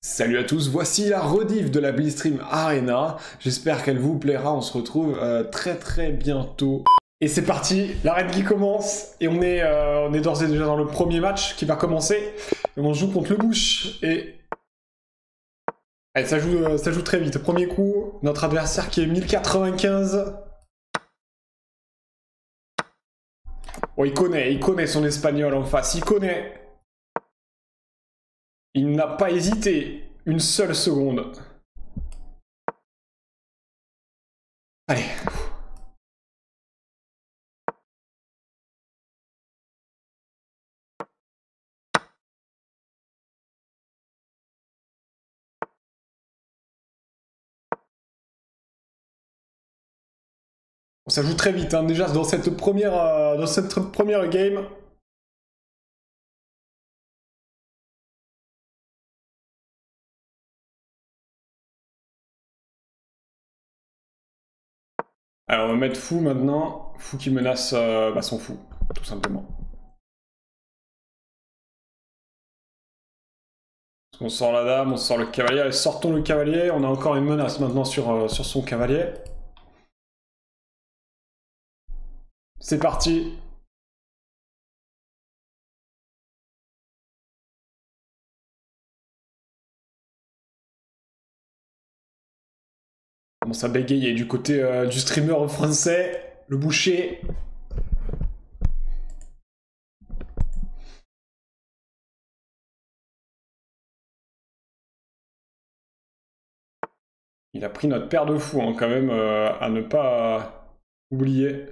Salut à tous, voici la rediff de la Blitzstream Arena. J'espère qu'elle vous plaira, on se retrouve très bientôt. Et c'est parti, la raid qui commence, et on est d'ores et déjà dans le premier match qui va commencer. Et on joue contre le Bush, et... Allez, ça joue très vite. Premier coup, notre adversaire qui est 1095. Oh, il connaît son espagnol en face, il connaît. Il n'a pas hésité une seule seconde. Allez. Ça joue très vite, hein. Déjà dans cette première game. Alors on va mettre fou maintenant. Fou qui menace son fou, tout simplement. On sort la dame, on sort le cavalier. Allez, sortons le cavalier. On a encore une menace maintenant sur son cavalier. C'est parti. On commence à bégayer du côté du streamer français, le boucher. Il a pris notre paire de fous, hein, quand même, à ne pas oublier.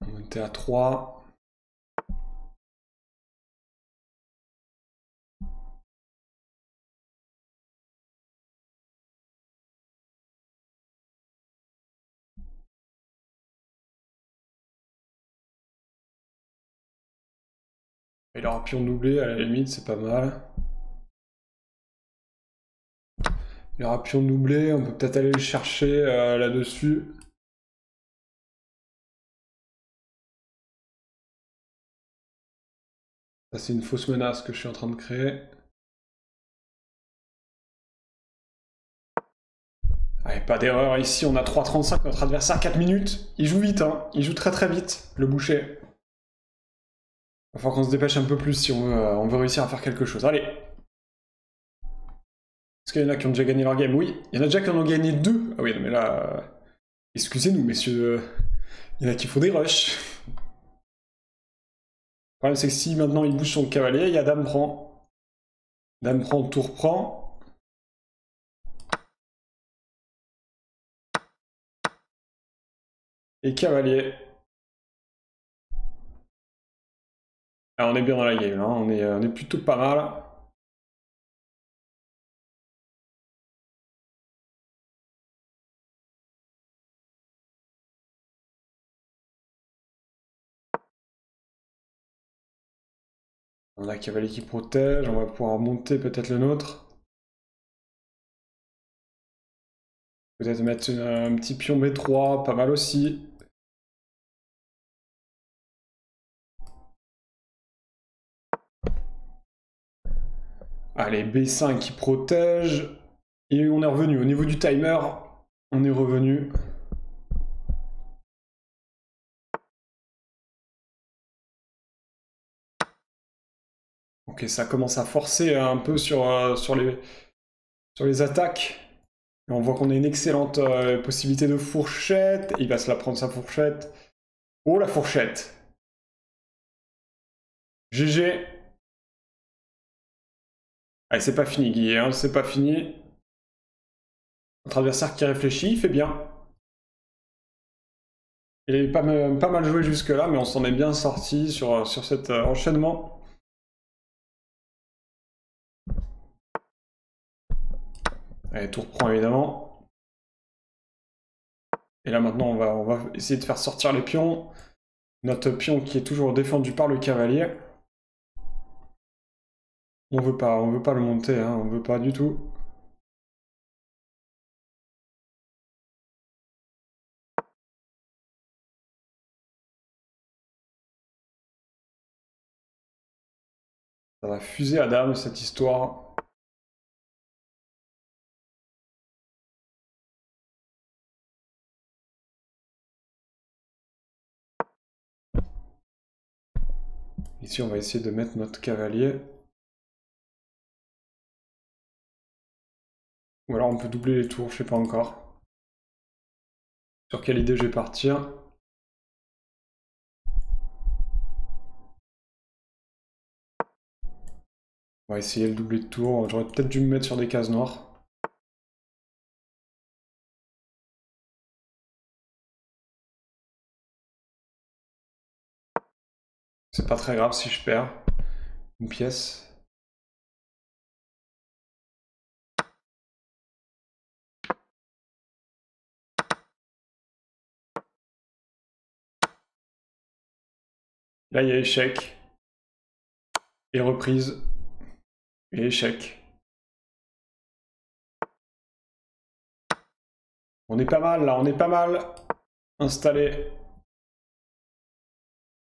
On était à 3. Il aura pion doublé, à la limite, c'est pas mal. Il aura pion doublé, on peut peut-être aller le chercher là-dessus. Ça, c'est une fausse menace que je suis en train de créer. Allez, pas d'erreur ici, on a 3,35, notre adversaire 4 minutes. Il joue vite, hein. Il joue très vite, le boucher. Il va falloir qu'on se dépêche un peu plus si on veut réussir à faire quelque chose. Allez. Est-ce qu'il y en a qui ont déjà gagné leur game? Oui, il y en a déjà qui en ont gagné 2. Ah oui, non mais là... excusez-nous, messieurs. Il y en a qui font des rushs. Le problème, c'est que si maintenant il bouge son cavalier, il y a dame prend. Dame prend, tour prend. Et cavalier. Ah, on est bien dans la game, hein. On est plutôt pas mal. On a cavalier qui protège, on va pouvoir monter peut-être le nôtre. Peut-être mettre un petit pion B3, pas mal aussi. Allez, B5 qui protège. Et on est revenu. Au niveau du timer, on est revenu. Ok, ça commence à forcer un peu sur les attaques. Et on voit qu'on a une excellente possibilité de fourchette. Il va se la prendre sa fourchette. Oh, la fourchette. GG. Allez, c'est pas fini, Guy, hein, c'est pas fini. Notre adversaire qui réfléchit, il fait bien. Il avait pas mal joué jusque-là, mais on s'en est bien sorti sur cet enchaînement. Allez, tour prend évidemment. Et là maintenant, on va essayer de faire sortir les pions. Notre pion qui est toujours défendu par le cavalier. On veut pas le monter, hein, on veut pas du tout. Ça va fuser à dame, cette histoire. Ici, on va essayer de mettre notre cavalier. Ou alors on peut doubler les tours, je sais pas encore. Sur quelle idée je vais partir? On va essayer le doublé de tour. J'aurais peut-être dû me mettre sur des cases noires. C'est pas très grave si je perds une pièce. Là, il y a échec. Et reprise. Et échec. On est pas mal là, on est pas mal installé.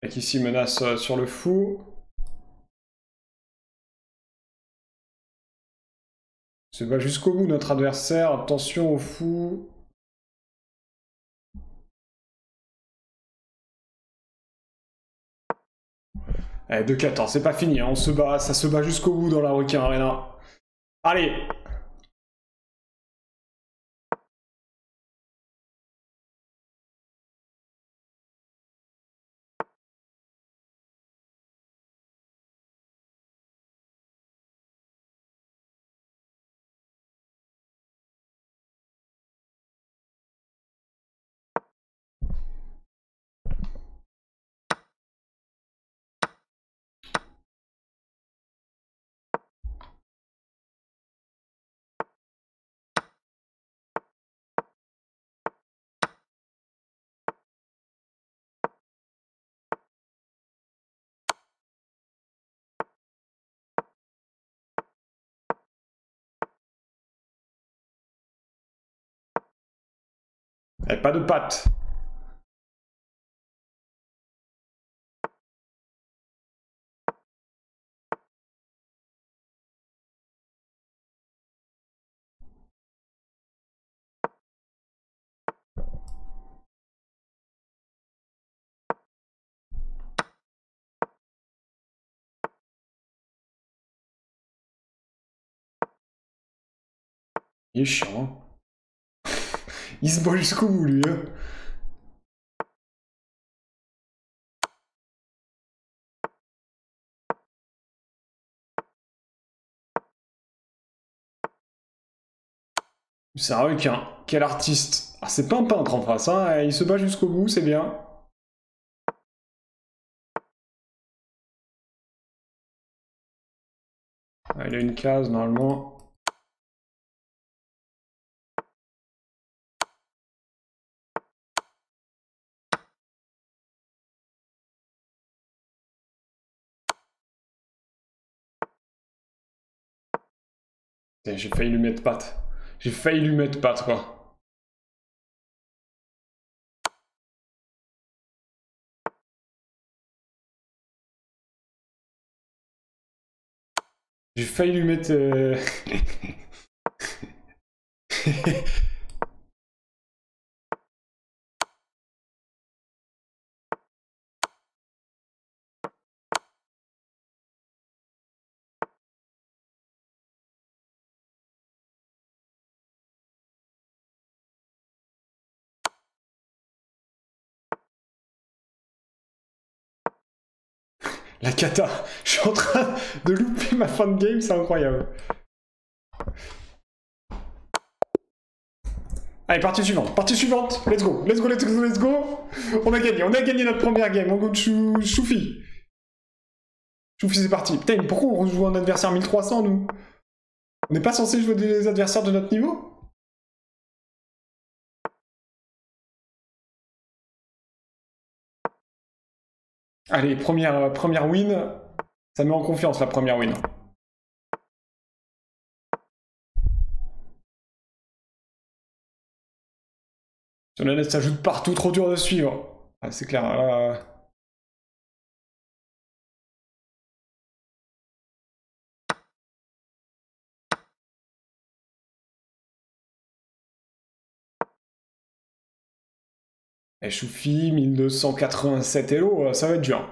Et qui ici menace sur le fou. Se bat jusqu'au bout notre adversaire. Attention au fou. Allez, 2-4, c'est pas fini, hein. On se bat, ça se bat jusqu'au bout dans la requin arena. Allez! Allez, pas de pattes. Il est chiant, hein. Il se bat jusqu'au bout, lui, hein. C'est un requin. Quel artiste. Ah, c'est pas un peintre en face, hein. Il se bat jusqu'au bout, c'est bien. Ah, il a une case, normalement. J'ai failli lui mettre patte. J'ai failli lui mettre patte, quoi. J'ai failli lui mettre... La cata. Je suis en train de louper ma fin de game, c'est incroyable. Allez, partie suivante. Partie suivante. Let's go. Let's go, let's go, let's go. On a gagné notre première game. On go de Choufi. Choufi, c'est parti. Putain, pourquoi on rejoue un adversaire 1300, nous? On n'est pas censé jouer des adversaires de notre niveau? Allez, première win. Ça met en confiance, la première win. Sur la net, ça joue partout, trop dur de suivre. Ah, c'est clair. Et Choufi, 1287 Hello, ça va être dur.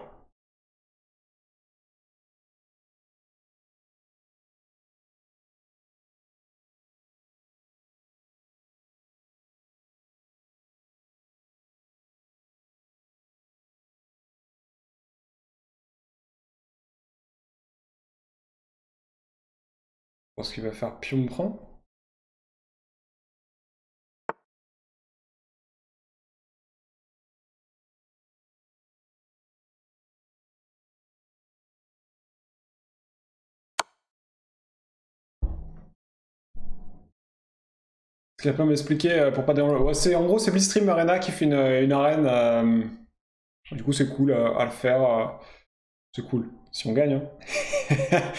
Je pense qu'il va faire pion prend. Est-ce qu'il va pas m'expliquer pour pas déranger. Ouais, en gros, c'est Blitzstream Arena qui fait une arène. Du coup, c'est cool à le faire. C'est cool. Si on gagne. Hein.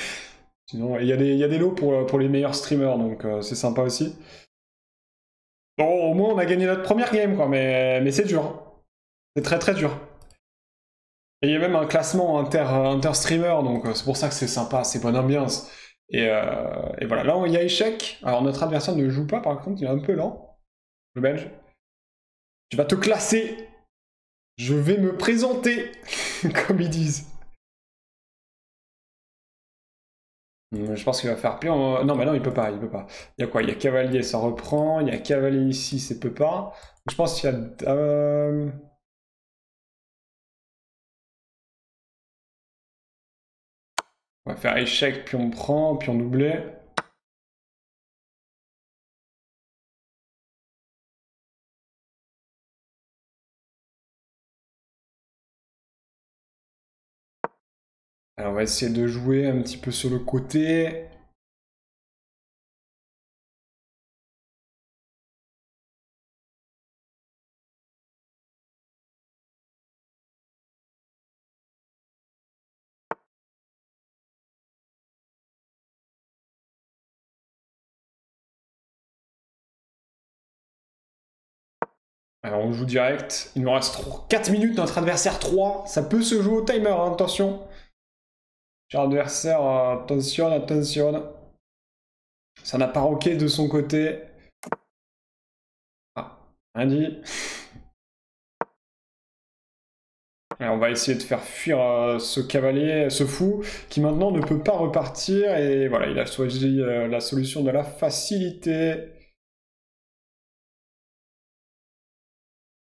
Sinon, il y a des lots pour les meilleurs streamers, donc c'est sympa aussi. Bon, au moins, on a gagné notre première game, quoi, mais c'est dur. C'est très très dur. Et il y a même un classement inter-streamer, donc c'est pour ça que c'est sympa, c'est bonne ambiance. Et voilà, là il y a échec. Alors notre adversaire ne joue pas, par contre, il est un peu lent, le belge. Tu vas te classer. Je vais me présenter, comme ils disent. Je pense qu'il va faire pire. Non, mais non, il peut pas, il peut pas. Il y a quoi? Il y a cavalier, ça reprend. Il y a cavalier ici, ça peut pas. Je pense qu'il y a... On va faire échec, puis on prend, puis on doublé. Alors on va essayer de jouer un petit peu sur le côté. Alors on joue direct. Il nous reste 4 minutes, notre adversaire 3. Ça peut se jouer au timer, hein, attention. Cher adversaire, attention, attention. Ça n'a pas roqué de son côté. Ah, rien dit. Alors, on va essayer de faire fuir ce cavalier, ce fou, qui maintenant ne peut pas repartir. Et voilà, il a choisi la solution de la facilité.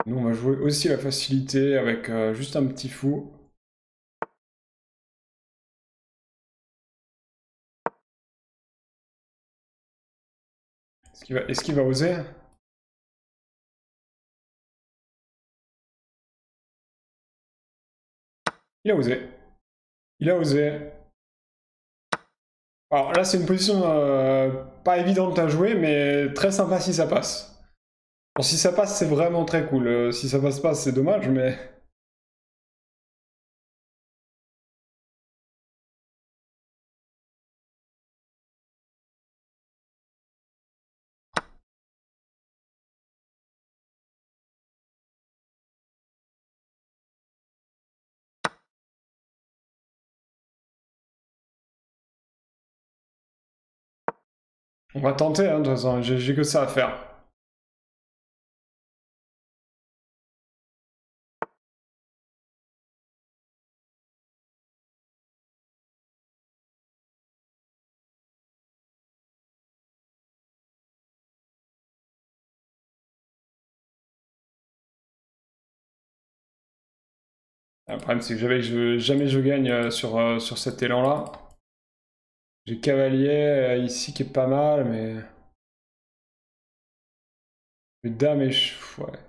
Nous, on va jouer aussi la facilité avec juste un petit fou. Est-ce qu'il va oser? Il a osé. Il a osé. Alors là, c'est une position pas évidente à jouer, mais très sympa si ça passe. Bon, si ça passe, c'est vraiment très cool. Si ça passe pas, c'est dommage, mais... On va tenter, hein, de toute façon, j'ai que ça à faire. Le problème, c'est que jamais je gagne sur cet élan-là. J'ai cavalier ici qui est pas mal, mais... Mais dame et... Ouais.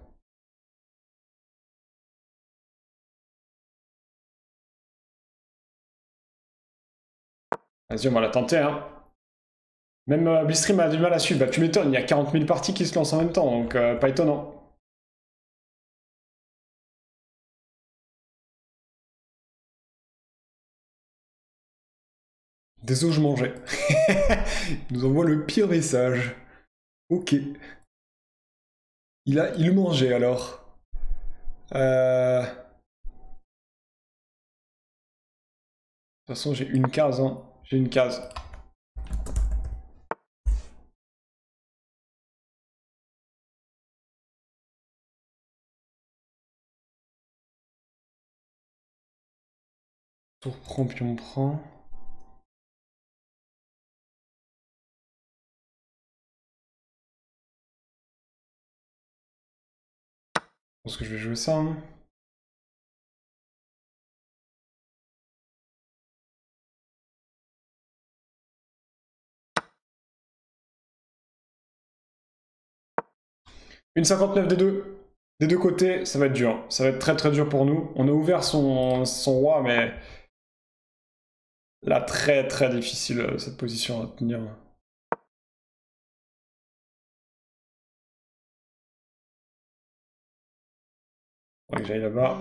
Vas-y, on va la tenter, hein. Même Blitzstream a du mal à suivre. Bah, tu m'étonnes, il y a 40 000 parties qui se lancent en même temps, donc pas étonnant. Désolé, je mangeais. Il nous envoie le pire message. Ok. Il mangeait alors. De toute façon, j'ai une case, hein. J'ai une case. Tour prend, pion prend. Je pense que je vais jouer ça. Hein. Une 59 des deux. Des deux côtés, ça va être dur. Ça va être très très dur pour nous. On a ouvert son roi, mais... Là, très très difficile cette position à tenir. Faudrait que j'aille là-bas.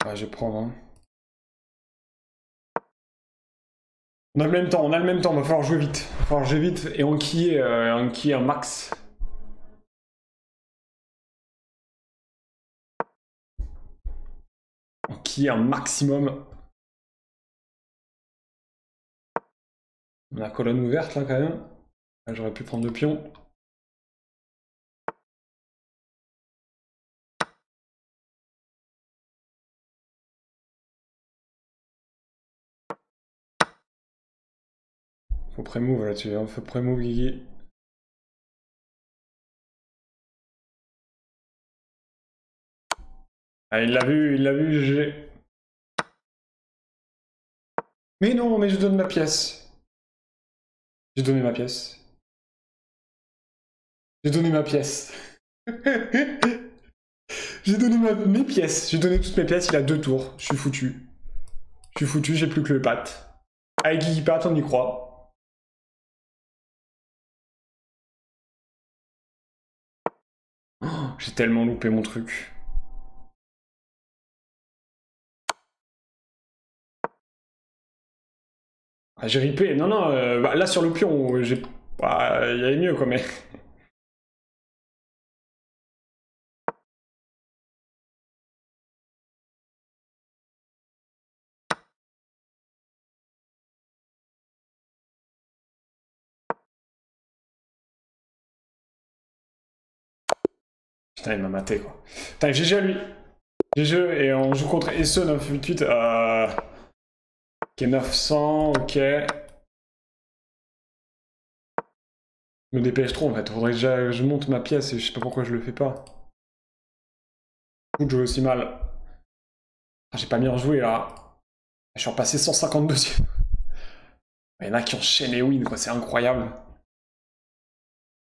Ouais, je vais prendre. Hein. On a le même temps, on a le même temps, va falloir jouer vite. Va falloir jouer vite et enquiller un max. Enquiller un maximum. On a la colonne ouverte là quand même. J'aurais pu prendre le pion. Faut pré-move là-dessus, hein. Faut pré-move Guigui. Ah, il l'a vu, GG. Mais non, mais je donne ma pièce. J'ai donné ma pièce. J'ai donné ma pièce. J'ai donné mes pièces. J'ai donné toutes mes pièces, il a 2 tours. Je suis foutu. Je suis foutu, j'ai plus que le pat. Avec Guigui Pat, on y croit. Oh, j'ai tellement loupé mon truc. Ah, j'ai ripé. Non, non, bah, là sur le pion, j'ai... Bah, il y avait mieux quoi, mais... Putain, il m'a maté quoi. Putain, GG à lui. GG, et on joue contre SE 988, qui est 900, ok. Je me dépêche trop en fait, faudrait que je monte ma pièce et je sais pas pourquoi je le fais pas. Coup de jouer aussi mal. Ah, j'ai pas bien joué là. Je suis repassé 152e. Il y en a qui enchaînent les wins quoi, c'est incroyable.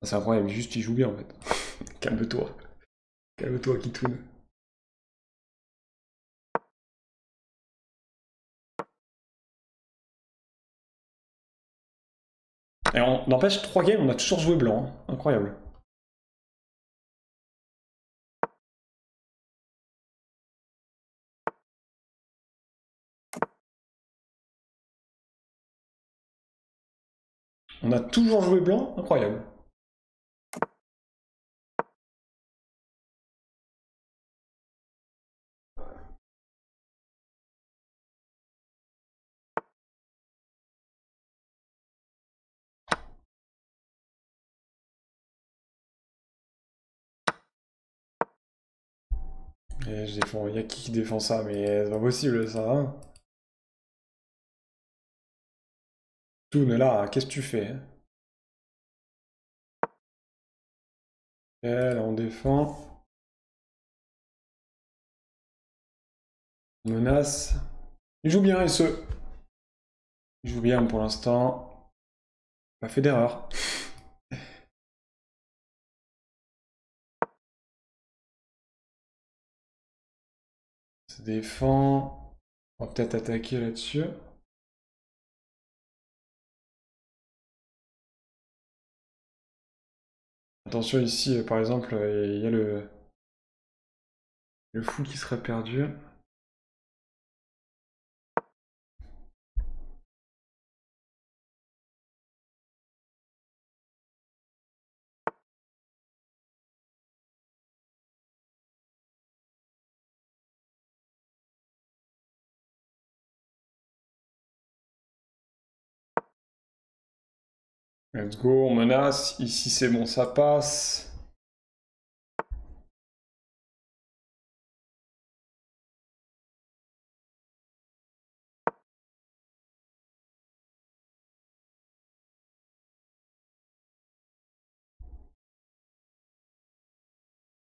C'est incroyable, juste il joue bien en fait. Calme-toi. Calme-toi, Kitoun. Et on n'empêche, 3 games, on a toujours joué blanc. Hein. Incroyable. On a toujours joué blanc. Incroyable. Et je défends. Y'a qui défend ça, mais c'est pas possible ça. Hein. Toon, là, qu'est-ce que tu fais hein. Ok, là on défend. On menace. Il joue bien, SE. Il joue bien pour l'instant. Pas fait d'erreur. Ça défend. On va peut-être attaquer là-dessus. Attention ici, par exemple, il y a le fou qui serait perdu. Let's go, on menace. Ici, c'est bon, ça passe.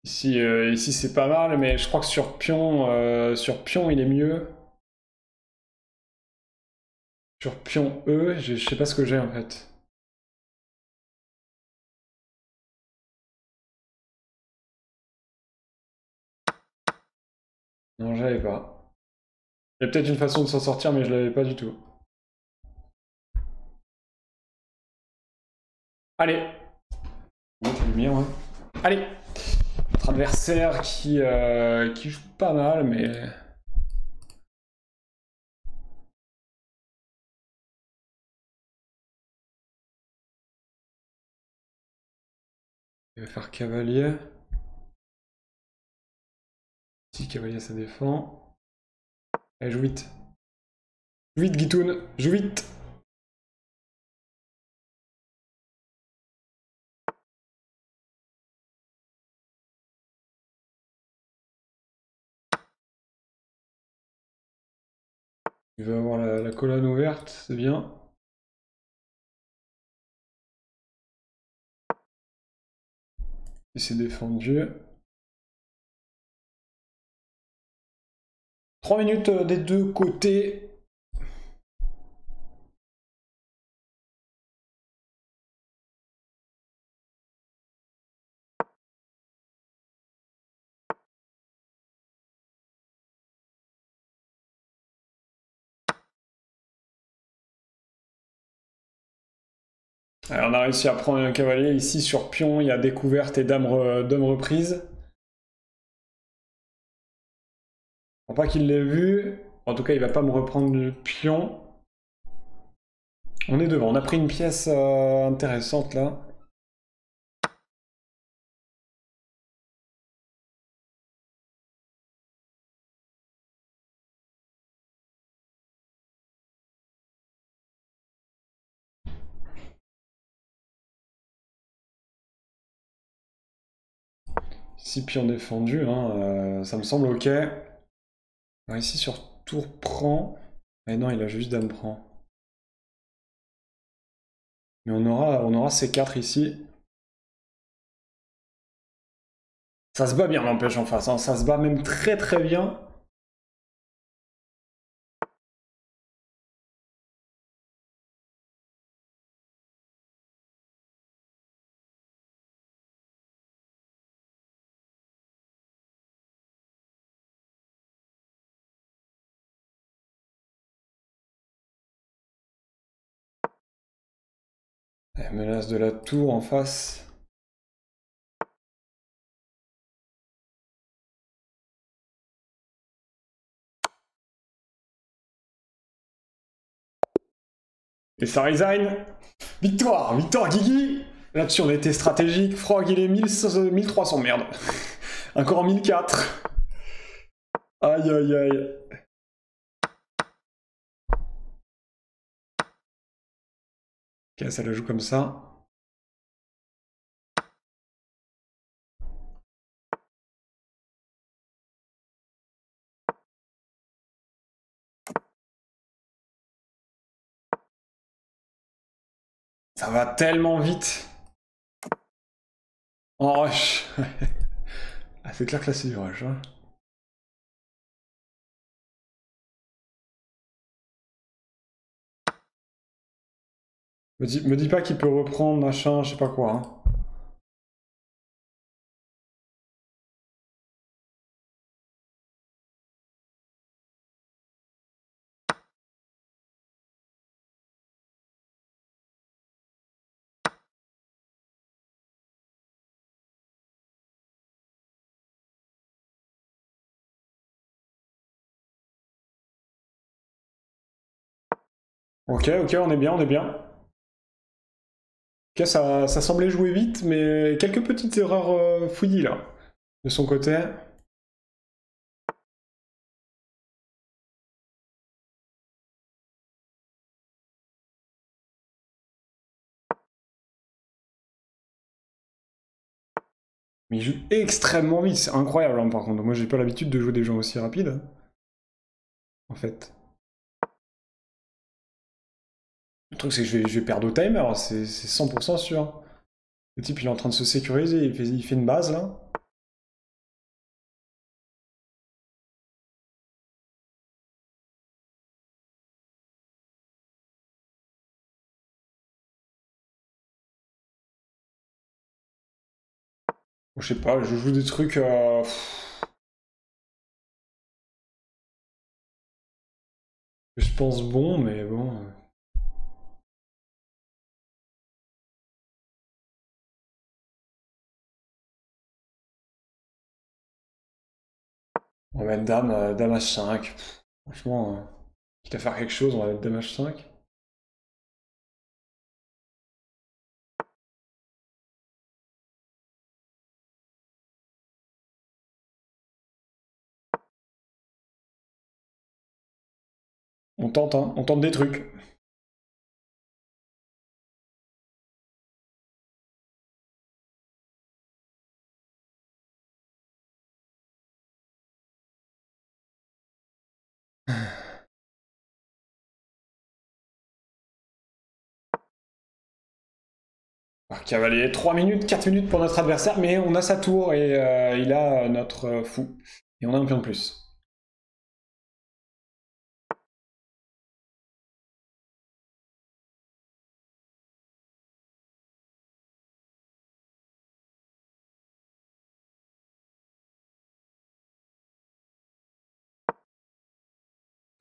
Ici c'est pas mal, mais je crois que sur pion, il est mieux. Sur pion E, je sais pas ce que j'ai en fait. Non, j'avais pas. Il y a peut-être une façon de s'en sortir, mais je l'avais pas du tout. Allez! Monte la lumière, ouais. Allez! Notre adversaire qui joue pas mal, mais... Il va faire cavalier. Si cavalier ça défend. Allez, joue vite. Joue vite, Guitoun, joue vite! Il va avoir la colonne ouverte, c'est bien. Et c'est défendu. 3 minutes des deux côtés. Alors, on a réussi à prendre un cavalier ici sur pion, il y a découverte et dame reprise. Je crois pas qu'il l'ait vu. En tout cas, il va pas me reprendre le pion. On est devant, on a pris une pièce intéressante là. Ici, pion défendu, hein, ça me semble ok. Alors, ici, sur tour prend. Mais non, il a juste dame prend. Mais on aura C4 ici. Ça se bat bien, n'empêche, en face. Hein. Ça se bat même très très bien. La menace de la tour en face. Et ça resign. Victoire, victoire Guigui. Là-dessus on était stratégique. Frog il est 1300, merde. Encore en 1004. Aïe aïe aïe. Ok, ça la joue comme ça. Ça va tellement vite. En rush. Ah, c'est clair que là c'est du rush. Hein. Me dis pas qu'il peut reprendre machin, je sais pas quoi. Hein. Ok, ok, on est bien, on est bien. Ok, ça semblait jouer vite, mais quelques petites erreurs fouillis là, de son côté. Mais il joue extrêmement vite, c'est incroyable hein, par contre. Moi j'ai pas l'habitude de jouer des gens aussi rapides. Hein, en fait. Le truc c'est que je vais perdre au timer, c'est 100% sûr. Le type il est en train de se sécuriser, il fait une base là. Je sais pas, je joue des trucs... je pense bon, mais bon... On va mettre dame H5. Franchement, quitte à faire quelque chose, on va mettre dame H5. On tente, hein, on tente des trucs. Alors, cavalier, 3 minutes, 4 minutes pour notre adversaire, mais on a sa tour et il a notre fou. Et on a un pion de plus.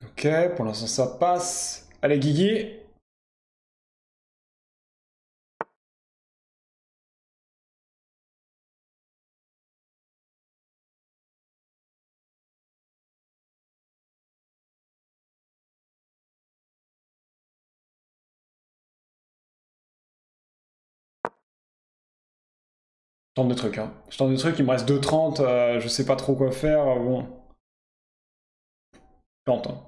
Ok, pour l'instant ça passe. Allez Guigui. Je tente des trucs, hein. Je tente des trucs, il me reste 2,30, je sais pas trop quoi faire, bon. Je tente, hein.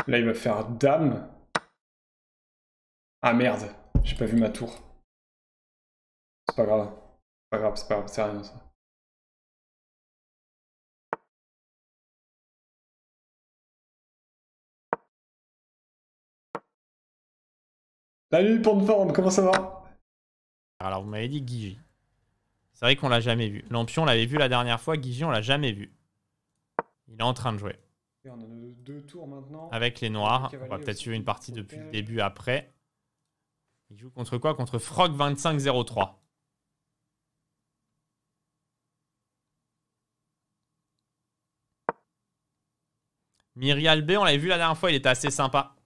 Là il va faire dame. Ah merde, j'ai pas vu ma tour. C'est pas grave. C'est pas grave, c'est pas grave, c'est rien ça. Salut Pandeforme, comment ça va? Alors, vous m'avez dit Guigi. C'est vrai qu'on l'a jamais vu. Lampion, on l'avait vu la dernière fois. Guigi, on l'a jamais vu. Il est en train de jouer. Et on a nos 2 tours maintenant. Avec les noirs. On va peut-être suivre une partie depuis le début après. Il joue contre quoi? Contre Frog 2503. Myrial B, on l'avait vu la dernière fois. Il était assez sympa.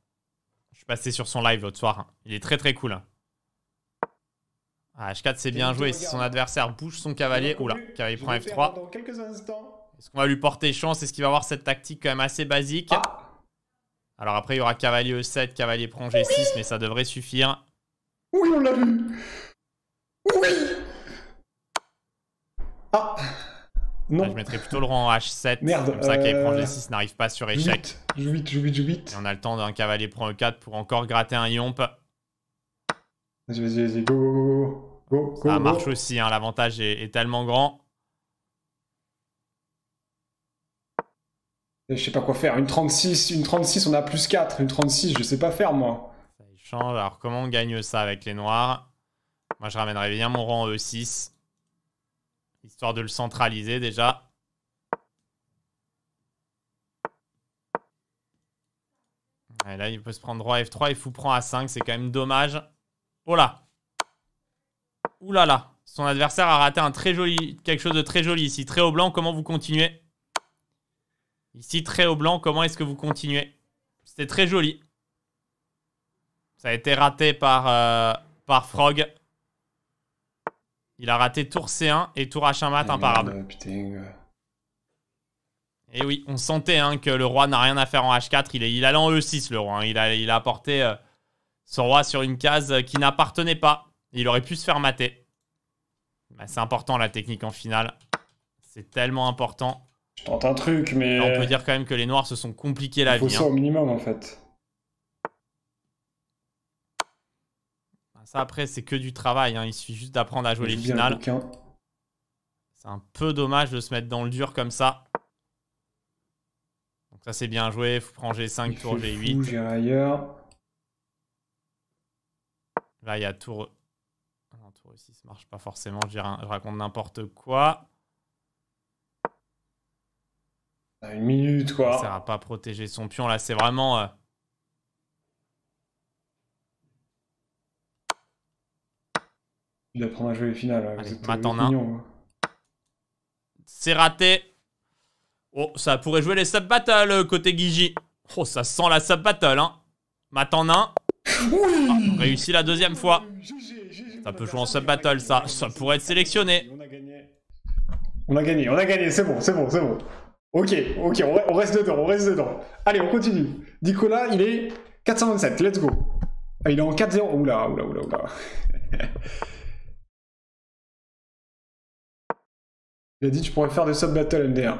Je suis passé sur son live l'autre soir. Il est très très cool. Ah, H4 c'est bien joué. Si son adversaire bouge son cavalier. Oula, cavalier prend F3. Dans quelques instants. Est-ce qu'on va lui porter chance? Est-ce qu'il va avoir cette tactique quand même assez basique? Alors après, il y aura cavalier E7, cavalier prend G6, mais ça devrait suffire. Oui, on l'a vu. Oui. Ah. Non. Ah, je mettrais plutôt le rang en H7. Merde. Comme ça, cavalier prend G6 n'arrive pas sur échec. Joue vite. Et on a le temps d'un cavalier prend E4 pour encore gratter un yomp. Vas-y, go. Ça marche aussi, hein, l'avantage est tellement grand. Je sais pas quoi faire, une 36 on a plus 4, une 36 je sais pas faire moi. Ça change. Alors comment on gagne ça avec les noirs? Moi je ramènerais bien mon rang en E6. Histoire de le centraliser déjà. Et là il peut se prendre roi F3 et fou prend A5, c'est quand même dommage. Oh là! Ouh là là! Son adversaire a raté quelque chose de très joli ici. Très au blanc, comment vous continuez? Ici, très au blanc, comment est-ce que vous continuez? C'était très joli. Ça a été raté par Frog. Il a raté tour C1 et tour H1 mat imparable. Et oui, on sentait hein, que le roi n'a rien à faire en H4. Il allait en E6 le roi. Hein. Il a apporté son roi sur une case qui n'appartenait pas. Il aurait pu se faire mater. Bah, c'est important la technique en finale. C'est tellement important. Je tente un truc, mais... Là, on peut dire quand même que les noirs se sont compliqués la vie. Il faut ça au minimum, en fait. Ça, après, c'est que du travail. Hein. Il suffit juste d'apprendre à jouer les Joue bien le finales. bouquin. C'est un peu dommage de se mettre dans le dur comme ça. Donc ça, c'est bien joué. Faut prendre G5, Il tour fait G8. fou, j'irai ailleurs. Là, il y a tour... Non, tour ici, ça marche pas forcément. Je raconte n'importe quoi. Ah, une minute, quoi. Ça sert à pas protéger son pion. Là, c'est vraiment... Il va apprendre à jouer les finales. Allez, Vous êtes mat en 1. mignons. C'est raté. Oh, ça pourrait jouer les sub-battles côté Guigi. Oh, ça sent la sub-battle, hein. Mat en 1. Oui, Ah, réussi la deuxième fois. Ça peut jouer en sub-battle, ça. Ça pourrait être sélectionné. On a gagné. On a gagné. C'est bon. Ok, on reste dedans. Allez, on continue. Nicolas, il est 427, let's go. Ah, il est en 4-0. Oula. Il a dit tu pourrais faire des sub-battle MD1.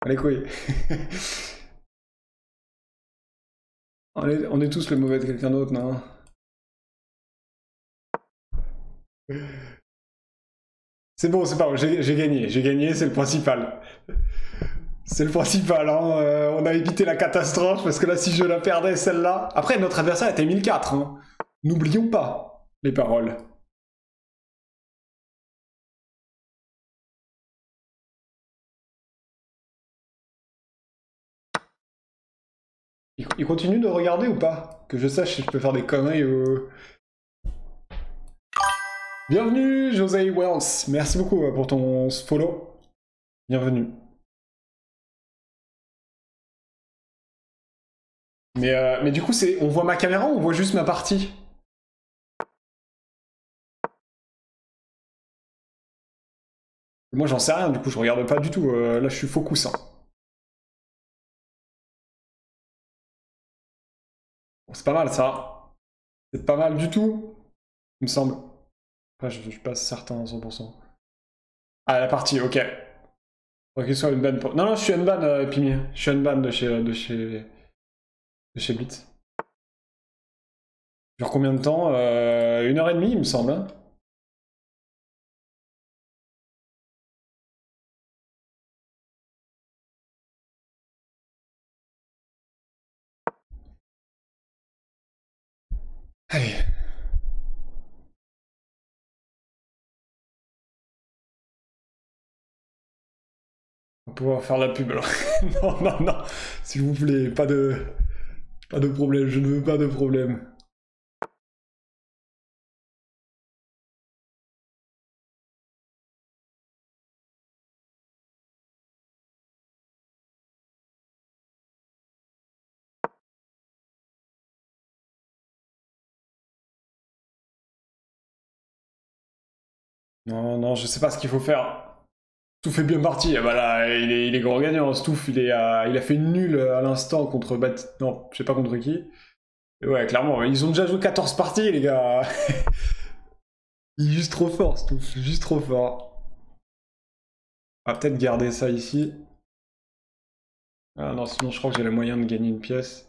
Allez, quoi. On est tous le mauvais de quelqu'un d'autre, non? C'est bon, c'est pas grave, j'ai gagné, c'est le principal. C'est le principal, hein. On a évité la catastrophe, parce que là, si je la perdais, celle-là... Après, notre adversaire était 1004, hein. N'oublions pas les paroles. Il continue de regarder ou pas? Que je sache si je peux faire des conneries Bienvenue, José Wells. Merci beaucoup pour ton follow. Bienvenue. Mais du coup, on voit ma caméra ou on voit juste ma partie? Moi, j'en sais rien, du coup, je regarde pas du tout. Là, je suis focus, hein. Bon, c'est pas mal, ça. C'est pas mal du tout, il me semble. Après, je suis pas certain à 100%. Ah, la partie, ok. Faut qu'il soit unban pour... Non, je suis unban, Pimi. Je suis unban de chez Blitz. Genre combien de temps 1h30, il me semble. Hein. Allez. On va pouvoir faire la pub alors. Non. S'il vous plaît, pas de problème. Je ne veux pas de problème. Non, je sais pas ce qu'il faut faire. Stouff est bien parti. Ah bah là, il est grand gagnant. Stouff, il a fait une nulle à l'instant contre Non, je sais pas contre qui. Et ouais, clairement, ils ont déjà joué 14 parties, les gars. Il est juste trop fort, Stouff. Juste trop fort. On va peut-être garder ça ici. Ah non, sinon je crois que j'ai le moyen de gagner une pièce.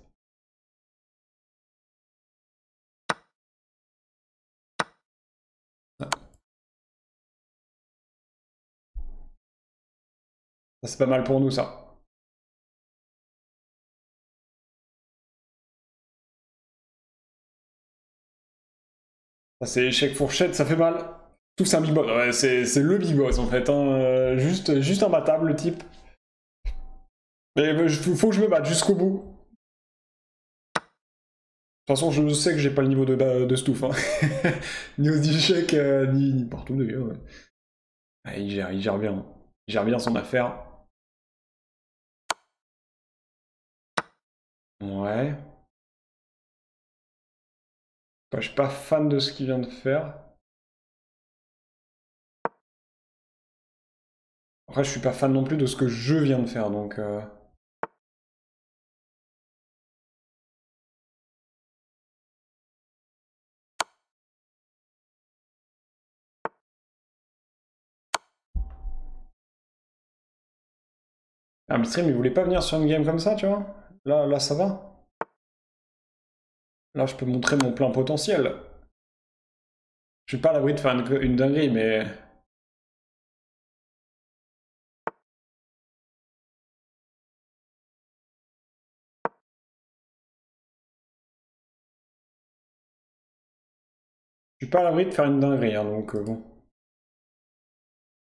Ça, c'est pas mal pour nous, ça. Ça, c'est échec fourchette, ça fait mal. Tout c'est un big boss. Ouais, c'est le big boss, en fait. Hein. Juste imbattable, le type. Mais faut que je me batte jusqu'au bout. De toute façon, je sais que j'ai pas le niveau de Stouff. Hein. Ni aux échecs, ni partout d'ailleurs. Ouais. Ah, il gère bien. Il gère bien son affaire. Ouais. Bah, je suis pas fan de ce qu'il vient de faire. Après, je suis pas fan non plus de ce que je viens de faire, donc... Ah, mais Stream, il voulait pas venir sur une game comme ça, tu vois? Là, ça va. Là, je peux montrer mon plein potentiel. Je suis pas à l'abri de faire une dinguerie, mais... Je suis pas à l'abri de faire une dinguerie, hein, donc bon.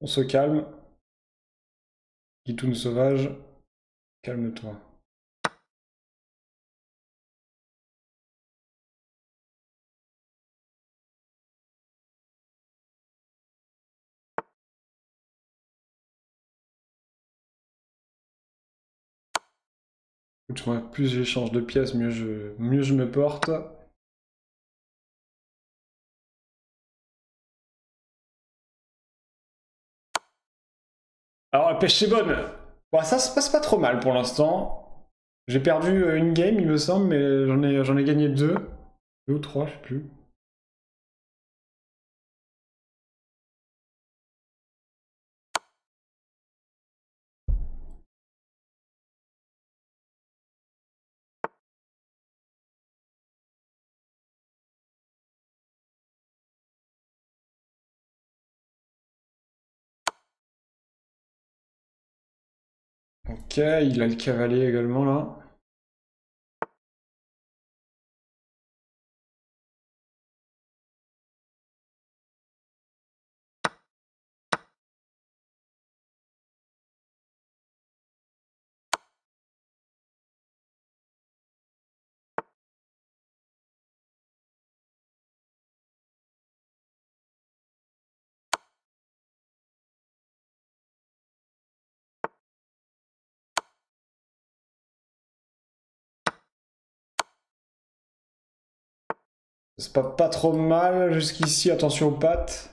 On se calme. Guitoune sauvage, calme-toi. Plus j'échange de pièces, mieux je me porte. Alors la pêche c'est bonne. Bon, ça se passe pas trop mal pour l'instant. J'ai perdu une game il me semble, mais j'en ai gagné deux. Deux ou trois, je sais plus. Ok, il a le cavalier également là. C'est pas trop mal jusqu'ici, attention aux pattes.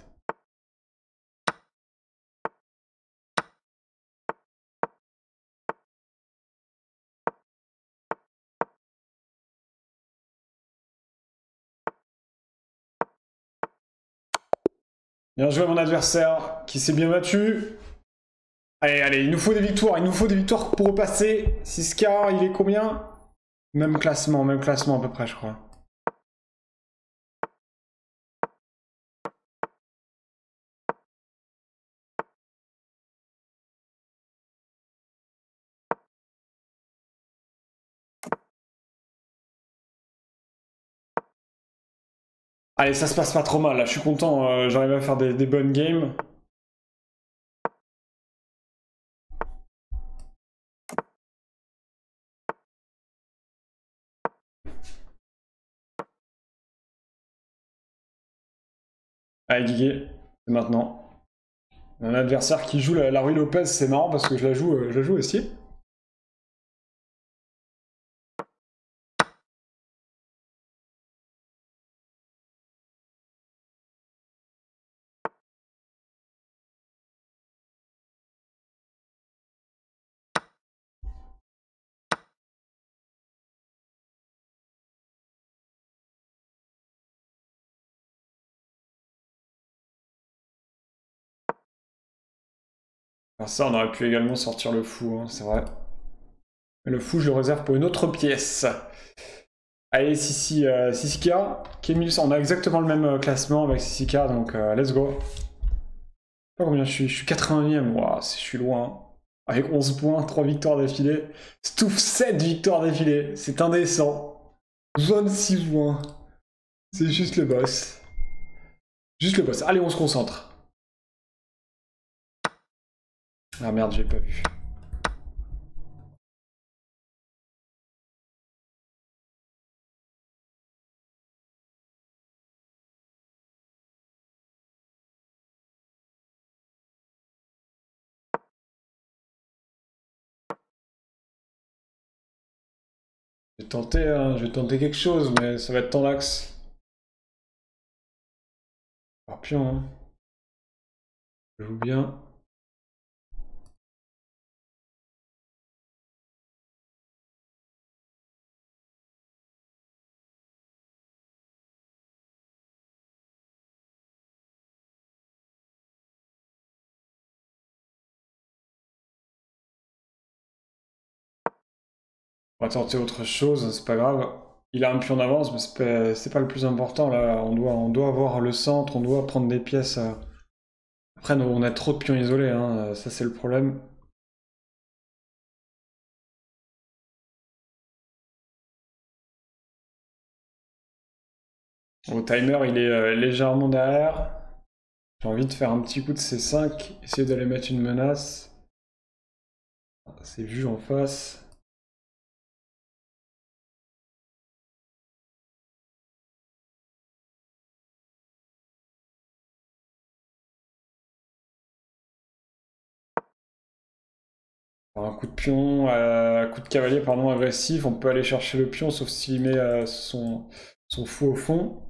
Bien joué à mon adversaire qui s'est bien battu. Allez, allez, il nous faut des victoires pour repasser. 6K, il est combien? Même classement à peu près, je crois. Allez, ça se passe pas trop mal, là, je suis content, j'arrive à faire des bonnes games. Allez, Guiguet, c'est maintenant. Un adversaire qui joue la Rue Lopez, c'est marrant parce que je la joue aussi. Alors ça, on aurait pu également sortir le fou, hein, c'est vrai. Mais le fou, je le réserve pour une autre pièce. Allez, Sissi, 6K, qui est 1100. On a exactement le même classement avec 6K, donc let's go. Je sais pas combien je suis 80e, wow, je suis loin. Avec 11 points, 3 victoires d'affilée. Stouff 7 victoires d'affilée, c'est indécent. 26 points. C'est juste le boss. Juste le boss. Allez, on se concentre. Ah merde, j'ai pas vu. Je vais tenter quelque chose, mais ça va être tendax. Ah, pion, hein. Je joue bien. On va tenter autre chose, c'est pas grave. Il a un pion d'avance, mais c'est pas le plus important là. On doit avoir le centre, on doit prendre des pièces. Après, on a trop de pions isolés, hein. Ça c'est le problème. Au timer, il est légèrement derrière. J'ai envie de faire un petit coup de C5, essayer d'aller mettre une menace. C'est vu en face. Alors, un coup de pion, coup de cavalier, pardon, agressif. On peut aller chercher le pion, sauf s'il met son fou au fond.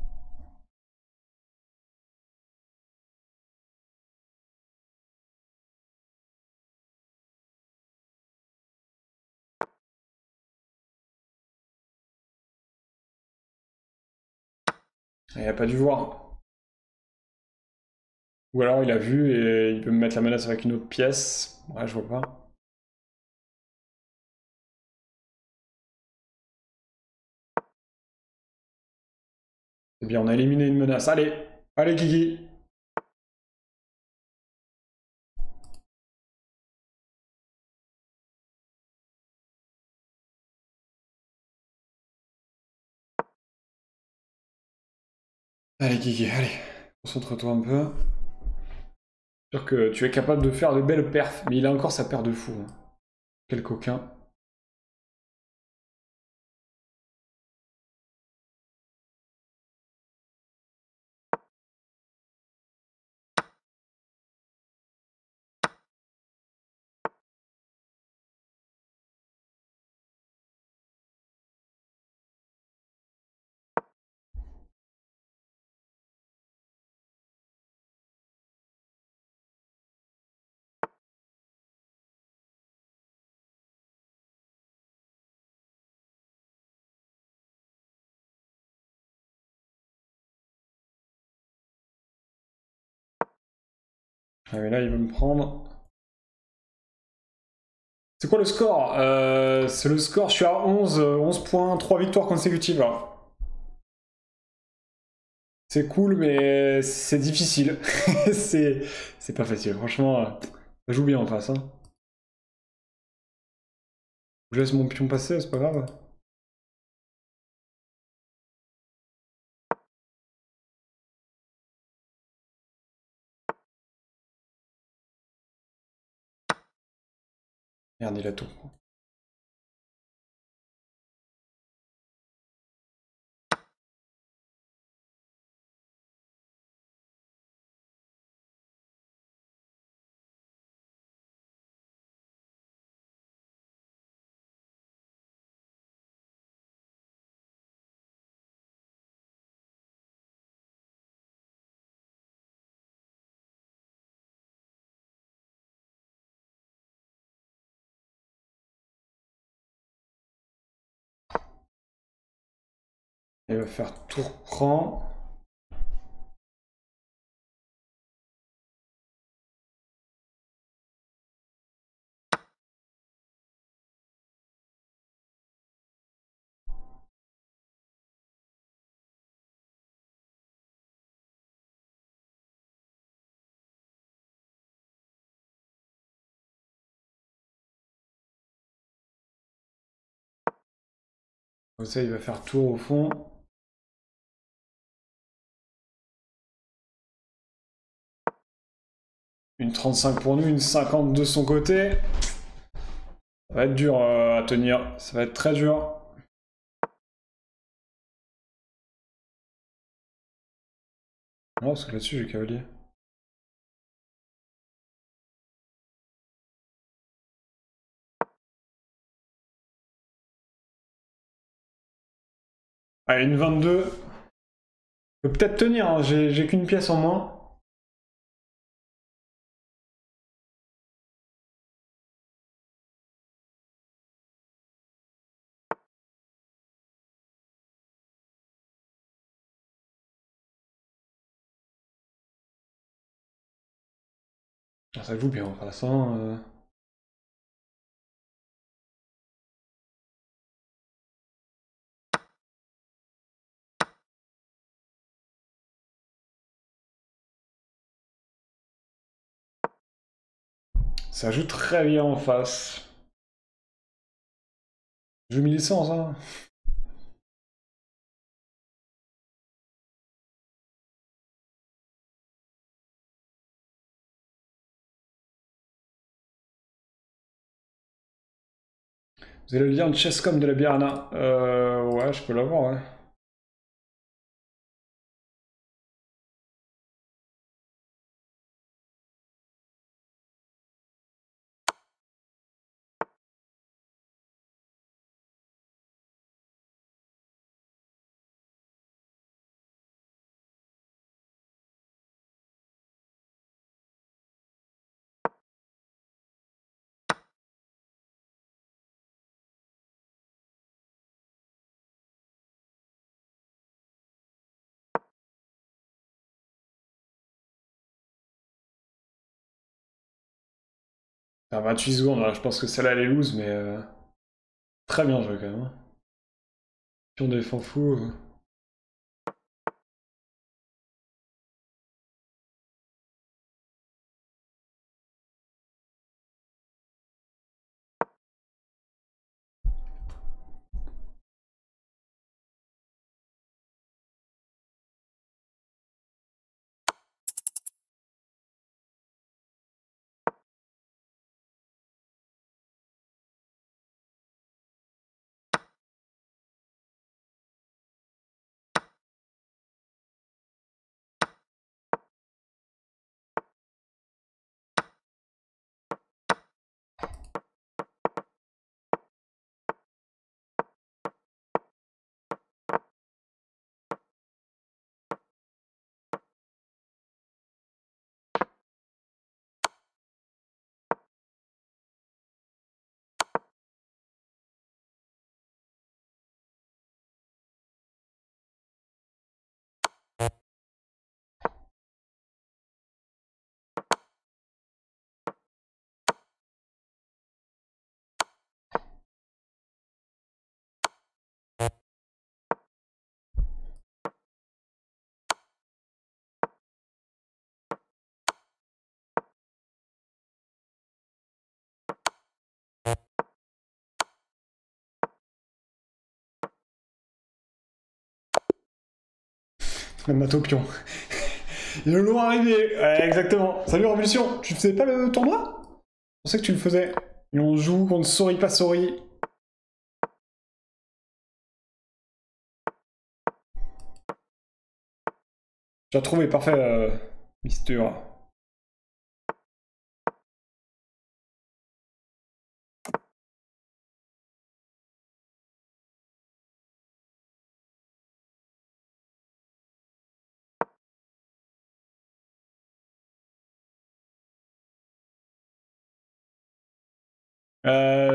Il n'a pas dû voir. Ou alors il a vu et il peut me mettre la menace avec une autre pièce. Ouais, je vois pas. Eh bien, on a éliminé une menace. Allez, allez, Guigui. Allez, Guigui, allez. Concentre-toi un peu. Sûr que tu es capable de faire de belles perfs, mais il a encore sa paire de fous, hein. Quel coquin. Ah, mais là, il veut me prendre. C'est quoi le score? C'est le score, je suis à 11 points, 3 victoires consécutives là. C'est cool, mais c'est difficile. c'est c'est pas facile, franchement. Ça joue bien en face, hein. Je laisse mon pion passer, c'est pas grave. Merde, il a tout. Il va faire tour prend. Comme ça, il va faire tour au fond. Une 35 pour nous, une 50 de son côté. Ça va être dur à tenir, ça va être très dur. Non, parce que là-dessus, j'ai cavalier. Allez, une 22. Je peux peut-être tenir, hein, j'ai qu'une pièce en moins. Ah, ça joue bien en face, hein. Ça joue très bien en face. Je joue 1100, hein. Vous avez le lien de Chesscom de la Biarna. Ouais, je peux l'avoir, ouais. Ah, 28 secondes, là, je pense que celle-là elle est loose, mais très bien joué quand même, hein. Pion défend fou. Le mato pion. Ils nous l'ont arrivé. Ouais, exactement. Salut Révolution. Tu faisais pas le tournoi? Je pensais que tu le faisais. Et on joue contre Sori pas Sori. Tu as trouvé, parfait, Mister.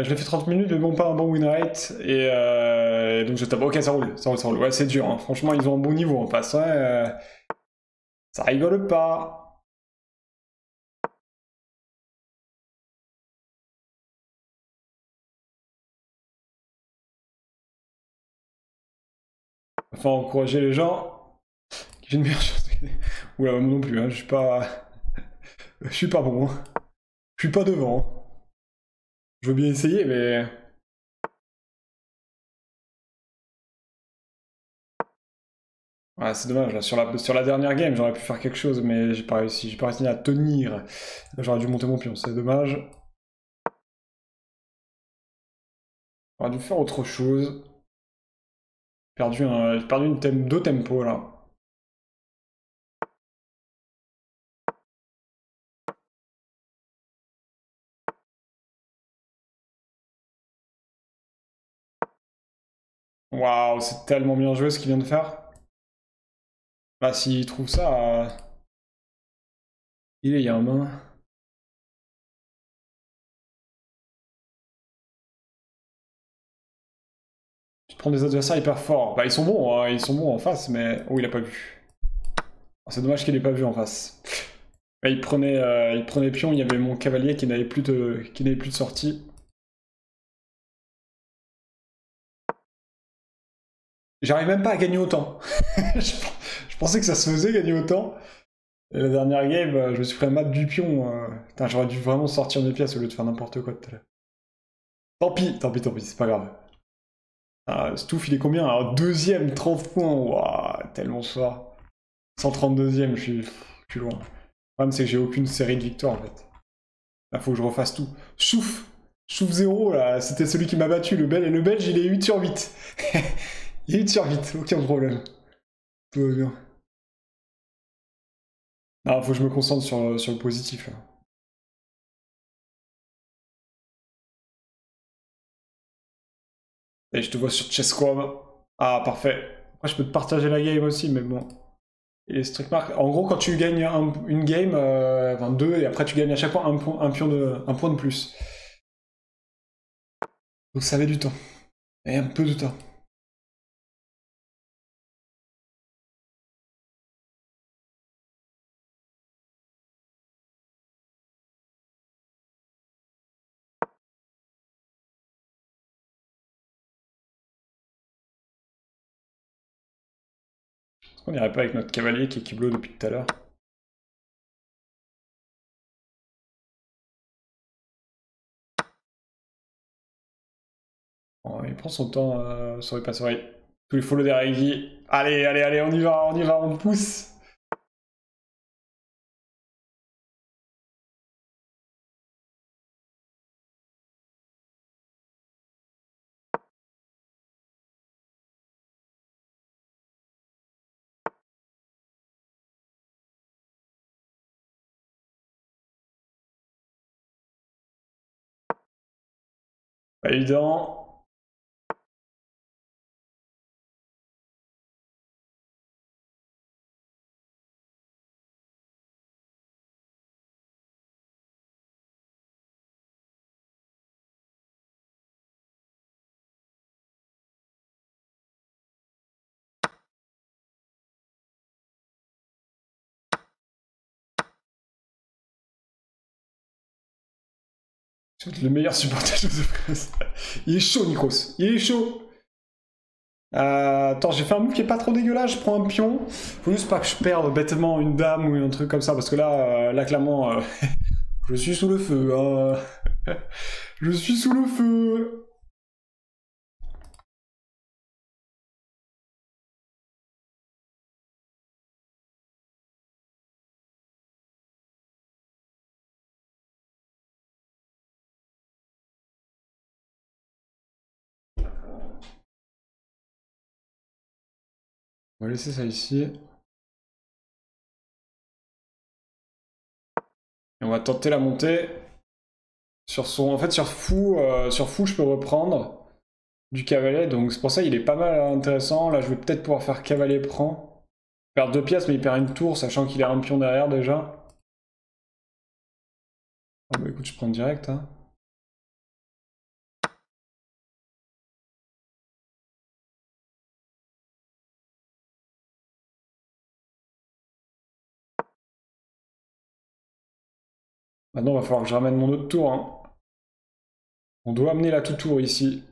Je l'ai fait 30 minutes, mais bon, pas un bon win rate. Et donc je tape. Ok, ça roule, ça roule, ça roule. Ouais, c'est dur, hein. Franchement, ils ont un bon niveau en face. Ouais, ça rigole pas. Enfin, encourager les gens qui font une meilleure chose. Oula, moi non plus, hein. Je suis pas. Je suis pas bon, hein. Je suis pas devant. Je veux bien essayer, mais. Ouais, c'est dommage, là. Sur la dernière game, j'aurais pu faire quelque chose, mais j'ai pas réussi. J'ai pas réussi à tenir. J'aurais dû monter mon pion, c'est dommage. J'aurais dû faire autre chose. J'ai perdu deux tempos, là. Waouh, c'est tellement bien joué ce qu'il vient de faire. Bah, s'il trouve ça, il y a un main. Tu te prends des adversaires hyper forts. Bah, ils sont bons, hein, ils sont bons en face, mais. Oh, il a pas vu. Ah, c'est dommage qu'il ait pas vu en face. Bah, il prenait pion, il y avait mon cavalier qui n'avait plus de sortie. J'arrive même pas à gagner autant. Je pensais que ça se faisait gagner autant. Et la dernière game, je me suis pris un mat du pion. Putain, j'aurais dû vraiment sortir mes pièces au lieu de faire n'importe quoi tout à l'heure. Tant pis, c'est pas grave. Ah, Stouff, il est combien? Alors, deuxième, 30 points. Waouh, tellement fort. 132e, je suis loin. Le problème, c'est que j'ai aucune série de victoires, en fait. Là, faut que je refasse tout. Chouf 0, là, c'était celui qui m'a battu. Le Belge, il est 8 sur 8. Il est 8 sur 8, aucun problème. Tout va bien. Ah, faut que je me concentre sur le positif, là. Et je te vois sur Chesscom. Ah, parfait. Après, je peux te partager la game aussi, mais bon. Et les strict marks. En gros, quand tu gagnes une game, enfin deux, et après tu gagnes à chaque fois un point de plus. Donc ça met du temps. Et un peu de temps. Est-ce qu'on irait pas avec notre cavalier qui est Kiblo depuis tout à l'heure? Bon, il prend son temps, souris pas souris. Tous les follow derrière Iggy. Allez, on pousse. Pas évident. C'est le meilleur supporter de France. Il est chaud, Nikos. Il est chaud. Attends, j'ai fait un move qui est pas trop dégueulasse, je prends un pion. Faut juste pas que je perde bêtement une dame ou un truc comme ça, parce que là clairement, je suis sous le feu. Hein. Je suis sous le feu. On va laisser ça ici. Et on va tenter la montée. En fait, sur fou, je peux reprendre du cavalier, donc c'est pour ça qu'il est pas mal intéressant. Là, je vais peut-être pouvoir faire cavalier prend. Perdre deux pièces, mais il perd une tour, sachant qu'il a un pion derrière déjà. Ah bah écoute, je prends direct. Hein. Maintenant, il va falloir que je ramène mon autre tour. Hein. On doit amener la tout tour ici.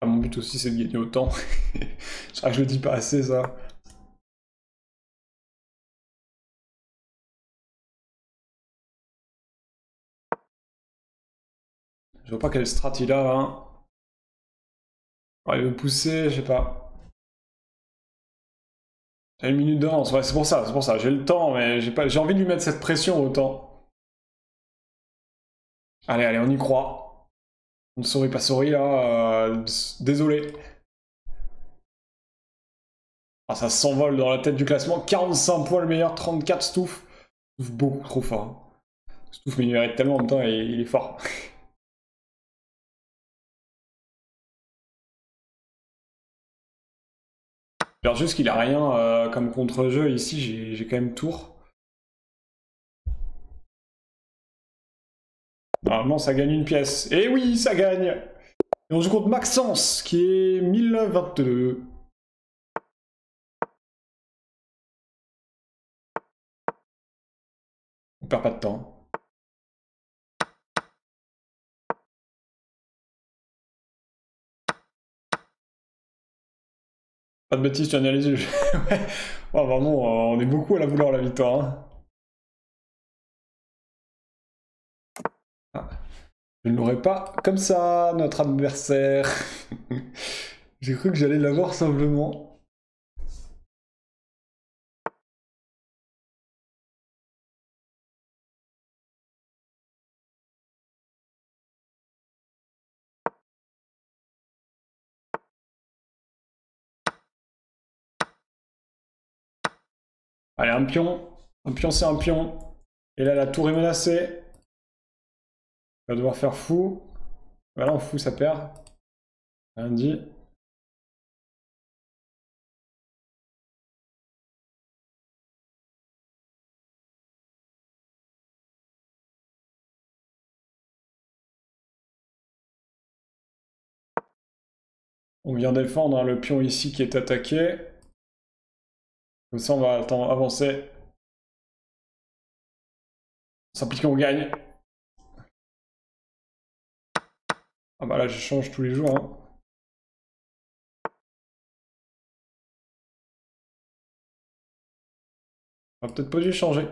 Ah, mon but aussi, c'est de gagner autant. Je crois que je le dis pas assez, ça. Je vois pas quelle strat il a, hein. Ouais, il veut pousser, je sais pas. J'ai une minute d'avance, ouais, c'est pour ça. J'ai le temps, mais j'ai envie de lui mettre cette pression autant. Allez, on y croit. On ne sourit pas souris, là. Désolé. Ah, ça s'envole dans la tête du classement. 45 points le meilleur, 34 Stouff. Stouff beaucoup trop fort. Stouff, mais il mérite tellement en même temps et il est fort. J'espère juste qu'il a rien comme contre-jeu. Ici, j'ai quand même tour. Normalement, ça gagne une pièce. Et oui, ça gagne! Et on joue contre Maxence, qui est 1022. On perd pas de temps. Pas de bêtises, tu analyses le jeu. Ouais. Oh, vraiment, on est beaucoup à la vouloir la victoire. Hein. Ah. Je ne l'aurais pas comme ça, notre adversaire. J'ai cru que j'allais l'avoir simplement. Allez, un pion. Un pion, c'est un pion. Et là, la tour est menacée. On va devoir faire fou. Voilà, en fou, ça perd. Rien dit. On vient défendre hein, le pion ici qui est attaqué. Comme ça, on va avancer. Ça implique qu'on gagne. Ah bah là, je change tous les jours. Hein. On va peut-être pas dû changer.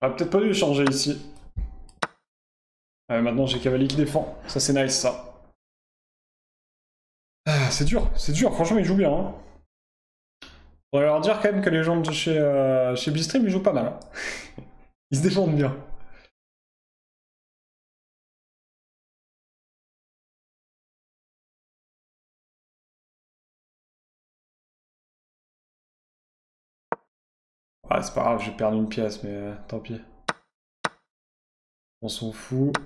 On va peut-être pas dû changer ici. Maintenant j'ai Cavalier qui défend. Ça c'est nice ça. Ah, c'est dur, franchement ils jouent bien. Hein. On va leur dire quand même que les gens de chez Bistream ils jouent pas mal. Hein. Ils se défendent bien. Ah c'est pas grave, j'ai perdu une pièce mais tant pis. On s'en fout.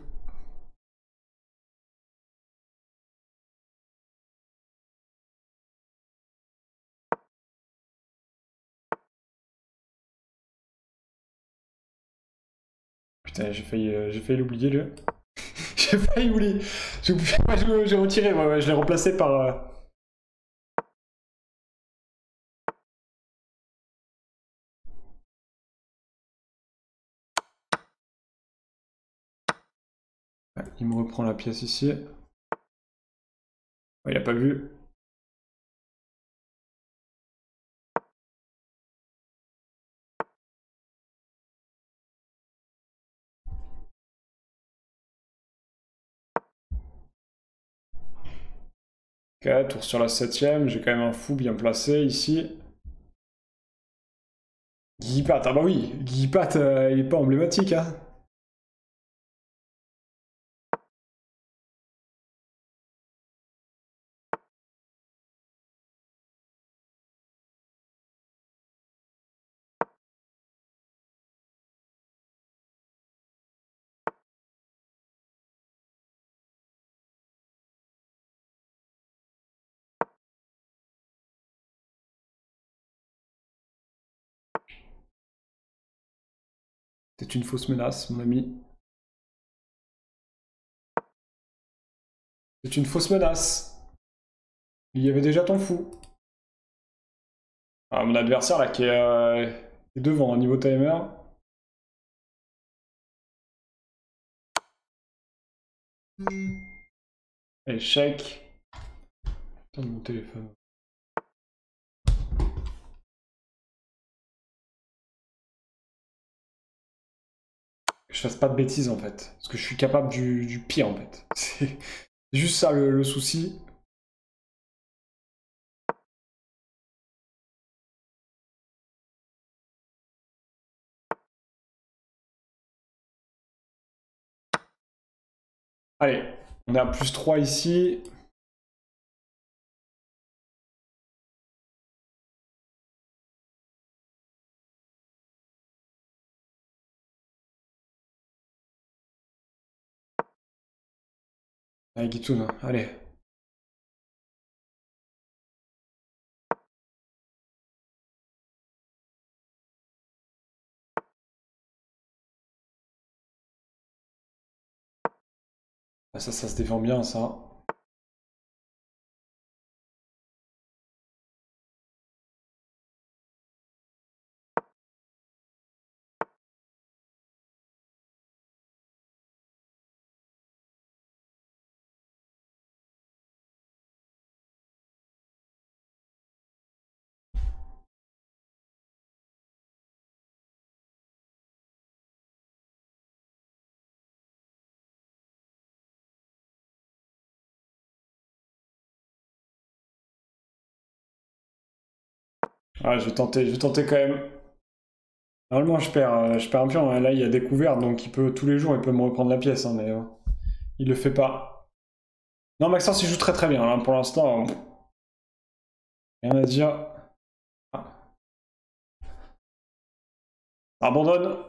Putain j'ai failli l'oublier lui. J'ai failli oublier. J'ai retiré, ouais, je l'ai remplacé par... Ouais, il me reprend la pièce ici. Ouais, il a pas vu. Ok, tour sur la 7ème, j'ai quand même un fou bien placé ici. Guipat, ah bah oui, Guipat il est pas emblématique hein. C'est une fausse menace, mon ami. C'est une fausse menace. Il y avait déjà ton fou. Ah, mon adversaire là qui est devant, niveau timer. Échec. Putain de mon téléphone. Que je fasse pas de bêtises en fait. Parce que je suis capable du pire en fait. C'est juste ça le souci. Allez, on est à plus 3 ici. Allez, Guitoun, allez. Ah, ça se défend bien ça. Ouais, je vais tenter quand même. Normalement, je perds un pion, hein. Là, il y a découvert, donc il peut, tous les jours, il peut me reprendre la pièce, hein, mais il le fait pas. Non, Maxence, il joue très très bien, hein, pour l'instant. Rien à dire. Ah. Abandonne.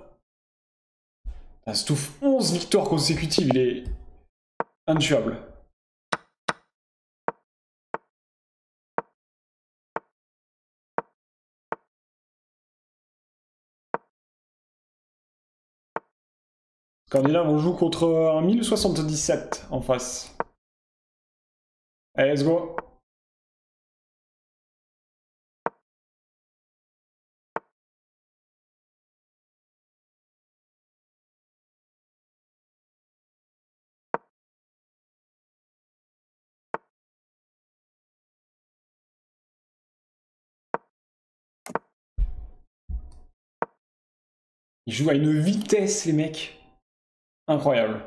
Ah, Stouff, 11 victoires consécutives, il est intuable. Scandinave, on joue contre un 1077 en face. Allez, let's go. Ils jouent à une vitesse, les mecs. Incroyable.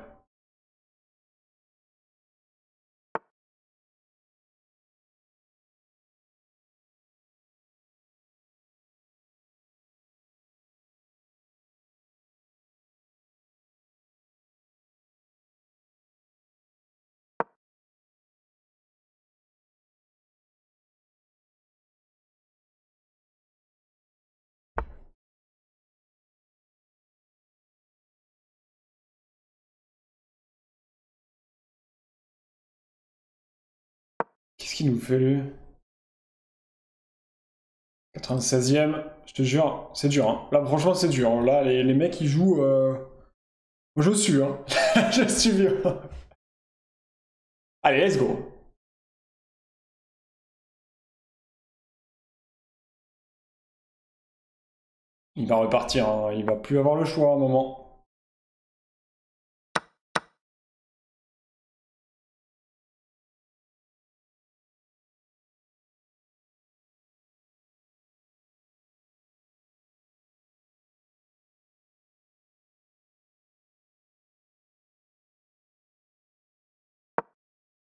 Qu'est-ce qu'il nous fait, lui? 96e, je te jure, c'est dur. Hein. Là, franchement, c'est dur. Hein. Là, les mecs, ils jouent... Je suis, hein. Je suis bien. Allez, let's go. Il va repartir, hein. Il va plus avoir le choix à un moment.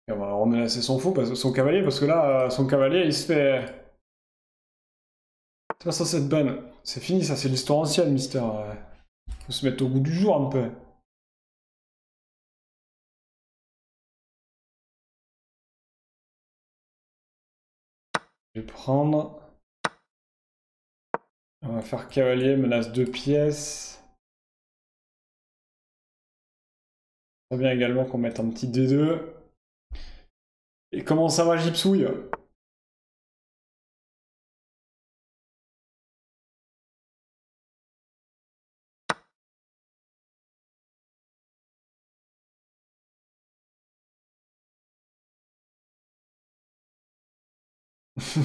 Et on va remenacer son cavalier, parce que là, son cavalier, il se fait... C'est pas censé être ban. C'est fini, ça, c'est l'histoire ancienne, Mister. Faut se mettre au goût du jour, un peu. Je vais prendre... On va faire cavalier, menace 2 pièces. Très bien également qu'on mette un petit D2. Et comment ça va, Gypsouille?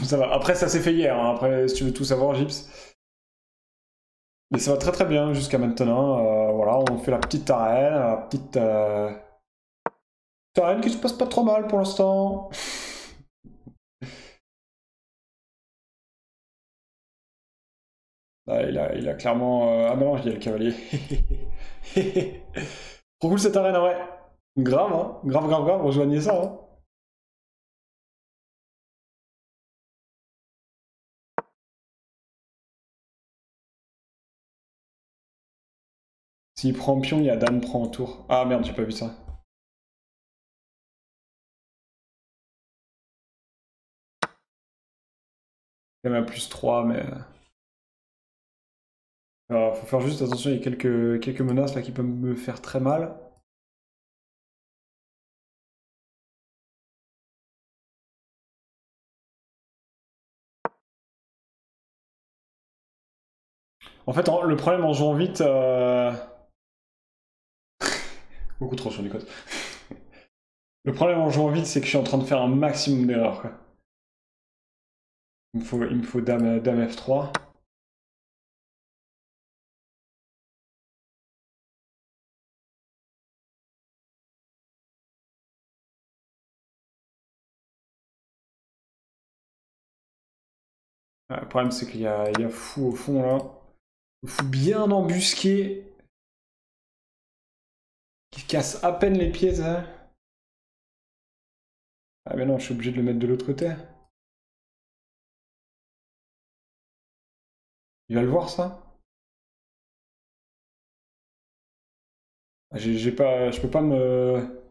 Ça va. Après, ça s'est fait hier. Hein. Après, si tu veux tout savoir, Gyps. Mais ça va très très bien jusqu'à maintenant. Voilà, on fait la petite arène. La petite arène qui se passe pas trop mal pour l'instant. Ah, il a clairement... Ah bah non, il y a le cavalier. Trop cool cette arène, ouais. Grave, hein. Grave, grave, grave. Rejoignez ça, hein. S'il prend pion, il y a dame prend en tour. Ah merde, j'ai pas vu ça. Il y a même plus 3, mais... Alors, faut faire juste attention, il y a quelques menaces là qui peuvent me faire très mal. En fait, le problème en jouant vite... Beaucoup trop sur les codes. Le problème en jouant vite, c'est que je suis en train de faire un maximum d'erreurs. Quoi. Il me faut dame F3. Le problème, c'est qu'il y a fou au fond là. Fou bien embusqué. Qui casse à peine les pieds, ça. Ah mais non, je suis obligé de le mettre de l'autre côté. Il va le voir, ça? Ah, j'ai pas... Je peux pas me...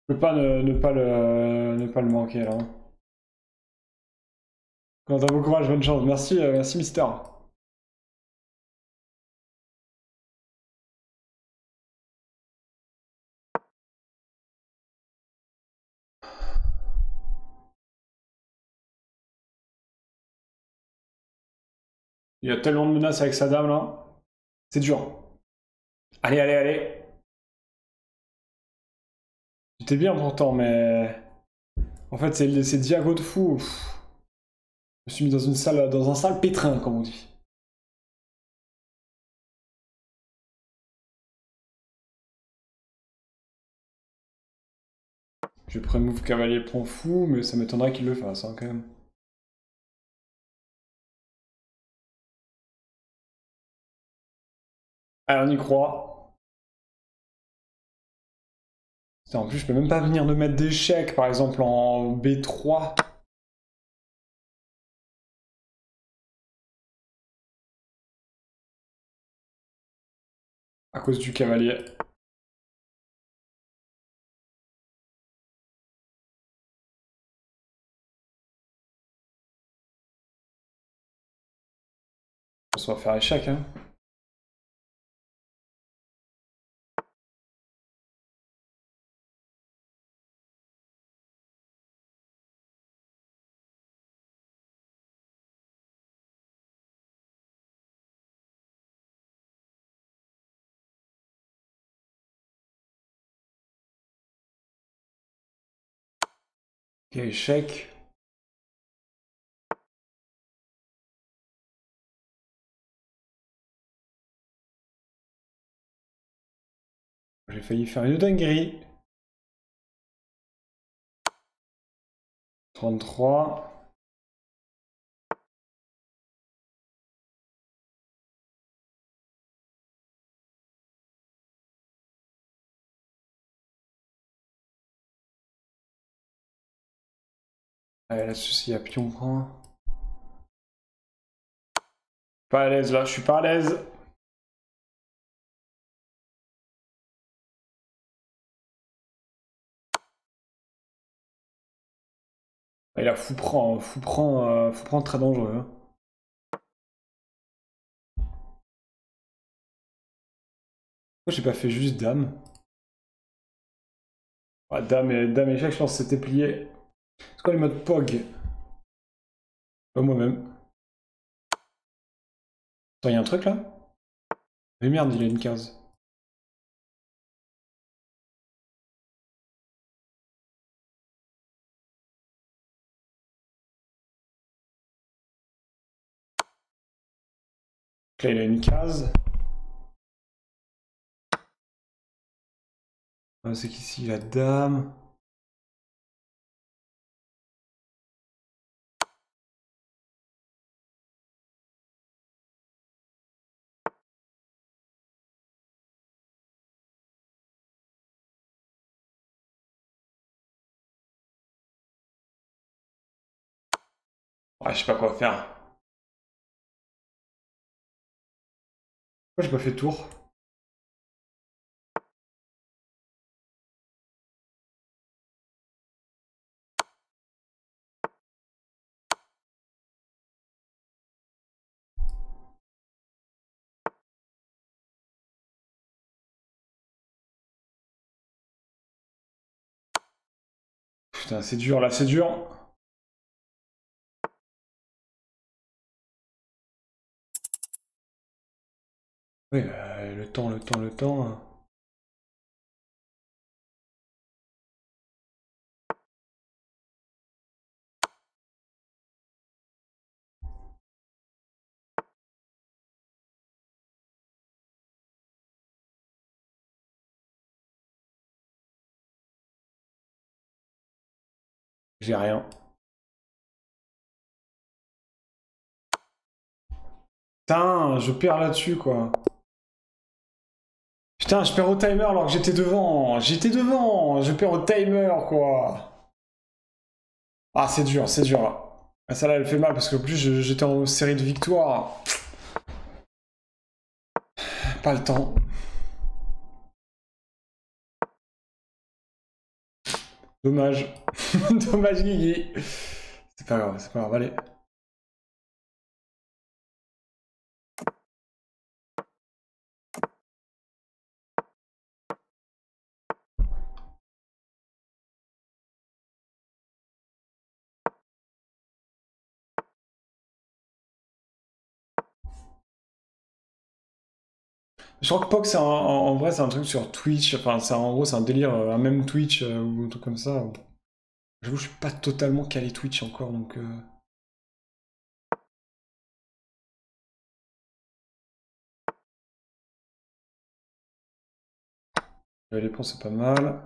Je peux pas ne pas le manquer, là. Hein. Quentin, bon courage, bonne chance. Merci, merci, Mister. Il y a tellement de menaces avec sa dame, là. C'est dur. Allez, allez, allez. J'étais bien pourtant, mais... En fait, c'est Diago de fou. Pff. Je me suis mis dans une salle, dans un sale pétrin, comme on dit. Je prends move cavalier prend fou, mais ça m'étonnerait qu'il le fasse, hein, quand même. Allez, on y croit. Putain, en plus, je peux même pas venir de mettre d'échecs, par exemple, en B3. À cause du cavalier. On va faire échec, hein. Ok, échec. J'ai failli faire une dinguerie. 33. Allez, là-dessus, il y a pion prend. Pas à l'aise, là, je suis pas à l'aise. Il a fou prend très dangereux. Hein. Pourquoi j'ai pas fait juste dame? Ah, dame échec, je pense que c'était plié. C'est quoi les modes POG? Pas moi-même. Attends, y'a un truc là? Mais merde, il a une case. Là, il a une case. Ah, c'est qu'ici, la dame. Ah, je sais pas quoi faire. Pourquoi j'ai pas fait tour? Putain, c'est dur là, c'est dur. Oui, le temps, le temps, le temps. J'ai rien. Putain, je perds là-dessus quoi. Putain, je perds au timer alors que j'étais devant. J'étais devant. Je perds au timer quoi. Ah, c'est dur, c'est dur, là. Ah, celle-là, elle fait mal, parce que plus, j'étais en série de victoires. Pas le temps. Dommage. Dommage, Guigui. C'est pas grave, allez. Je crois que POC, en vrai, c'est un truc sur Twitch. Enfin, en gros, c'est un délire, un même Twitch ou un truc comme ça. J'avoue, je suis pas totalement calé Twitch encore, donc... Les ponts, c'est pas mal.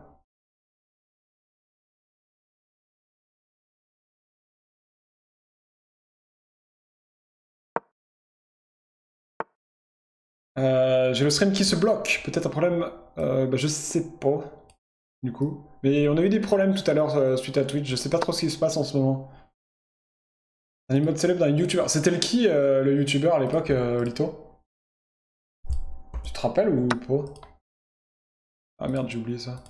J'ai le stream qui se bloque. Peut-être un problème. Bah, je sais pas, du coup. Mais on a eu des problèmes tout à l'heure suite à Twitch. Je sais pas trop ce qui se passe en ce moment. Un emote célèbre d'un YouTuber. C'était le qui, le YouTuber à l'époque, Lito? Tu te rappelles ou pas? Ah merde, j'ai oublié ça.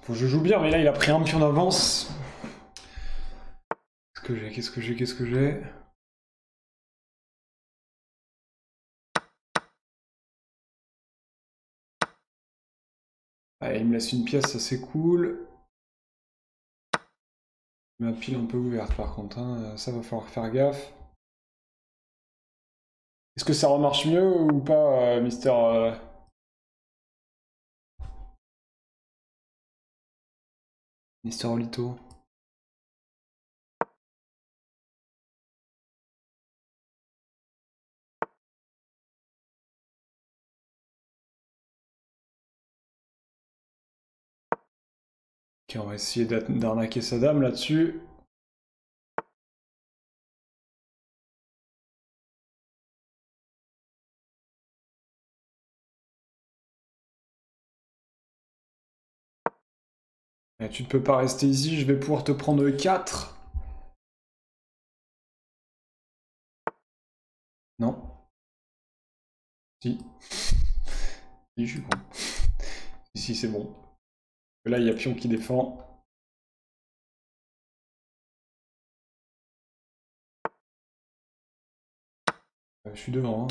Faut que je joue bien, mais là il a pris un pion d'avance. Qu'est-ce que j'ai? Qu'est-ce que j'ai? Qu'est-ce que j'ai? Allez, il me laisse une pièce, ça c'est cool. Ma pile un peu ouverte par contre, hein. Ça va falloir faire gaffe. Est-ce que ça remarche mieux ou pas, Mister Mister Olito? Ok, on va essayer d'arnaquer sa dame là-dessus. Tu ne peux pas rester ici, je vais pouvoir te prendre 4. Non. Si. Si, je suis con. Ici, c'est bon. Là, il y a pion qui défend. Je suis devant, hein.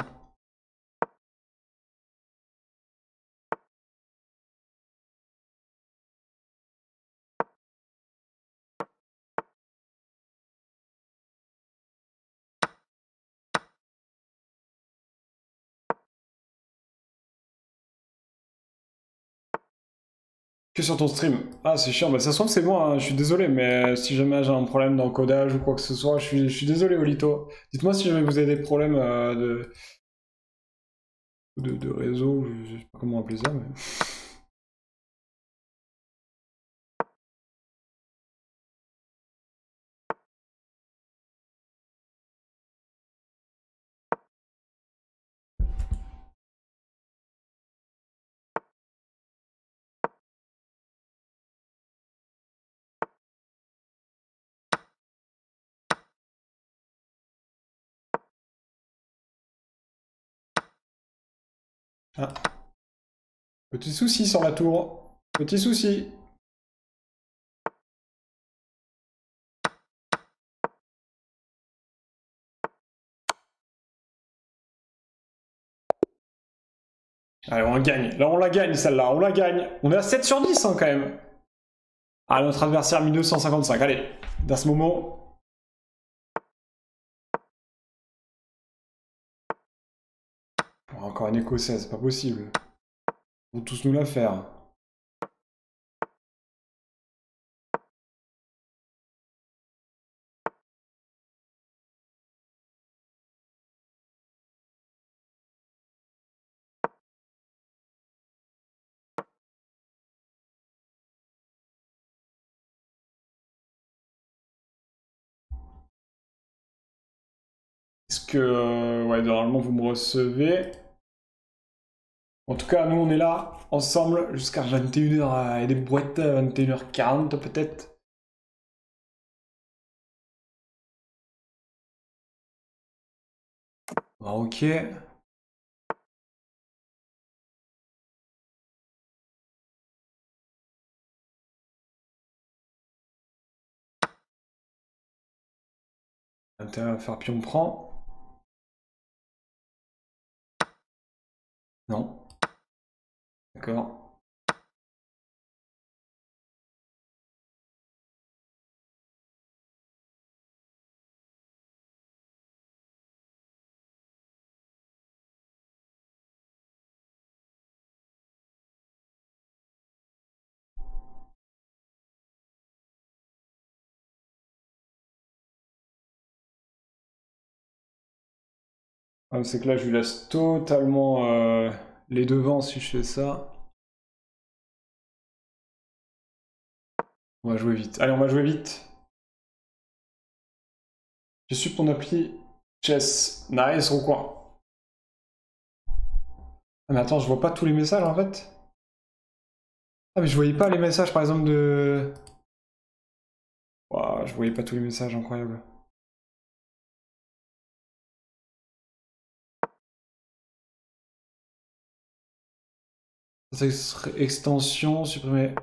Que sur ton stream. Ah, c'est chiant. Bah, ça se trouve, c'est moi, hein. Je suis désolé, mais si jamais j'ai un problème d'encodage ou quoi que ce soit, je suis désolé, Olito. Dites-moi si jamais vous avez des problèmes de réseau, je sais pas comment appeler ça, mais... Ah. Petit souci sur la tour. Petit souci. Allez, on la gagne. Là, on la gagne, celle-là. On la gagne. On est à 7 sur 10, hein, quand même. Ah, notre adversaire a mis 255. Allez, dans ce moment... Oh, encore un écossais, c'est pas possible. Ils vont tous nous la faire. Est-ce que... ouais, normalement, vous me recevez. En tout cas, nous, on est là, ensemble, jusqu'à 21h et des brouettes, 21h40 peut-être. Ah, ok. Intérêt à faire pion prend. Non. D'accord. Ah, c'est que là, je lui laisse totalement les devants si je fais ça. On va jouer vite. Allez, on va jouer vite. Je suis ton appli Chess. Nice, au coin. Ah, mais attends, je vois pas tous les messages en fait. Ah, mais je voyais pas les messages par exemple de. Ouah, je voyais pas tous les messages, incroyable. Ça serait extension, supprimer.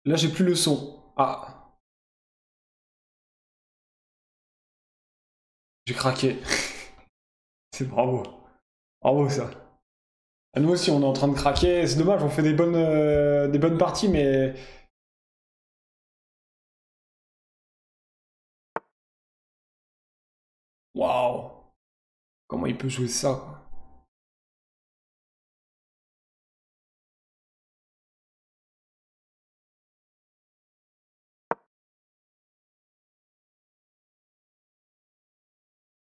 Là, j'ai plus le son. Ah, j'ai craqué. C'est bravo. Bravo ça. À nous aussi, on est en train de craquer. C'est dommage, on fait des bonnes parties, mais. Waouh! Comment il peut jouer ça, quoi?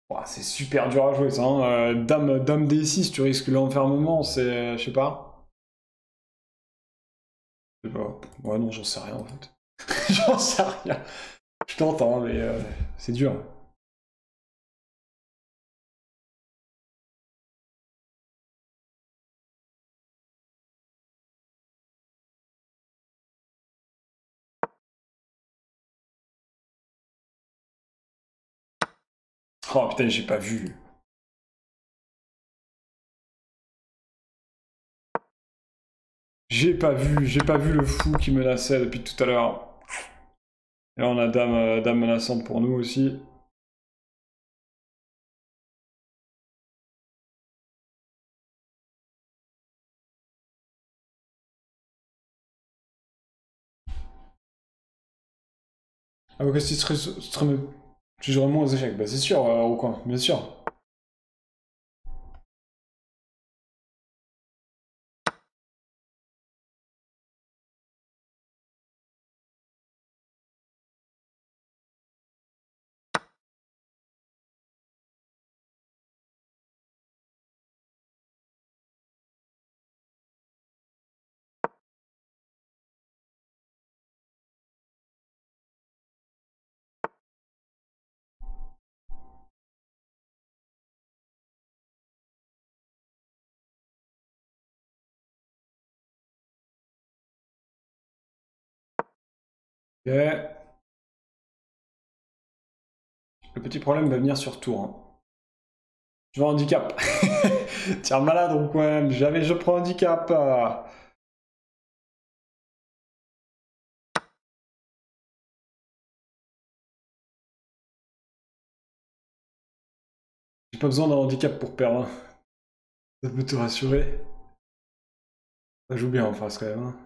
Ouah, c'est super dur à jouer ça, hein. Dame D6, tu risques l'enfermement, c'est. Je sais pas. Je sais pas. Ouais, non, j'en sais rien en fait. J'en sais rien. Je t'entends, mais c'est dur. Oh putain, j'ai pas vu. J'ai pas vu le fou qui menaçait depuis tout à l'heure. Et là, on a dame menaçante pour nous aussi. Ah, ok, si tu joues vraiment aux échecs. Bah, c'est sûr, au coin, bien sûr. Ok. Le petit problème va venir sur tour, hein. Je veux un handicap. Tiens, malade, donc ouais, jamais je prends un handicap. J'ai pas besoin d'un handicap pour perdre, hein. Ça peut te rassurer. Ça joue bien en face quand même, hein.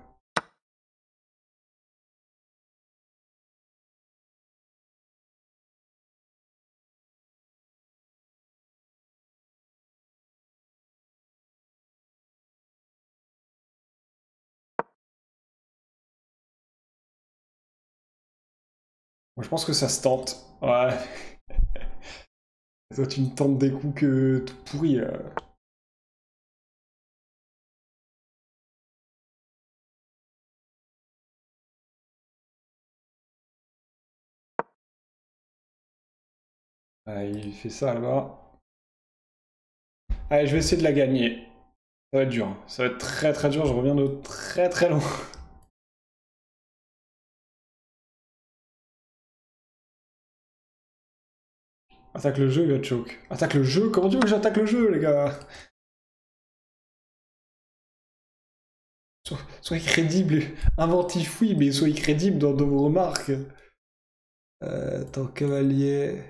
Moi, je pense que ça se tente. Ouais. Toi, tu me tentes des coups que tout pourris. Ah, il fait ça là-bas. Allez, je vais essayer de la gagner. Ça va être dur, hein. Ça va être très très dur. Je reviens de très très loin. Attaque le jeu, il va te choke. Attaque le jeu? Comment tu veux que j'attaque le jeu, les gars? Soyez crédible. Inventif, oui, mais soyez crédible dans vos remarques. Attends, cavalier.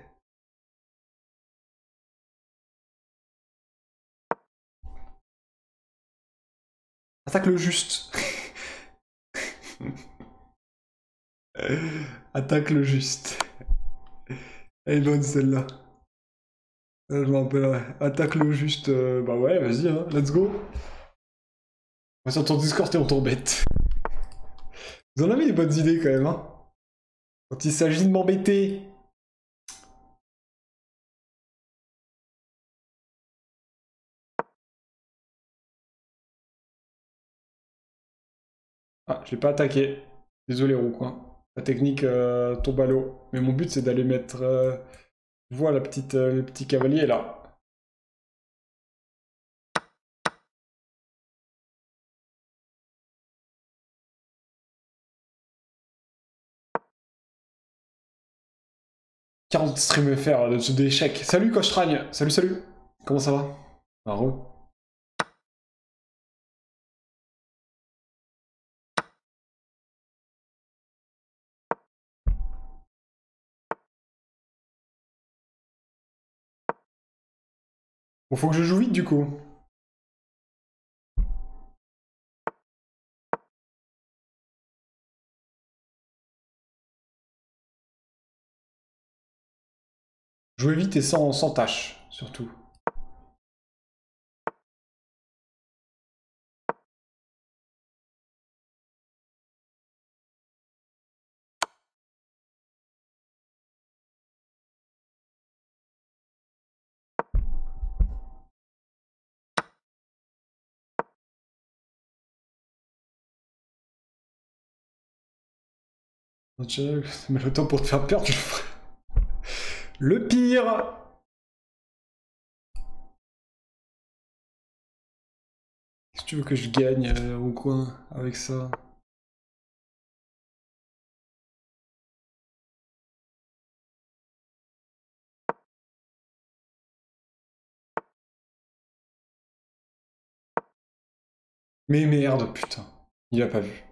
Attaque le juste. Attaque le juste. Elle est bonne celle-là. Je me rappellerai. Attaque le juste. Bah ouais, vas-y, hein. Let's go. Moi, sur ton Discord, t'es en tourbette. Vous en avez des bonnes idées quand même, hein. Quand il s'agit de m'embêter. Ah, je l'ai pas attaqué. Désolé, Rook, hein. La technique tombe à l'eau. Mais mon but, c'est d'aller mettre. Voilà la petite, le petit cavalier là. « 40 stream FR de ce d'échec. Salut Cochtragne. Salut, salut. Comment ça va? Marrant. Bon, faut que je joue vite du coup. Jouer vite et sans tâche, surtout. Mais le temps pour te faire perdre, je le ferai. Le pire! Qu'est-ce que tu veux que je gagne au coin avec ça? Mais merde, putain. Il a pas vu.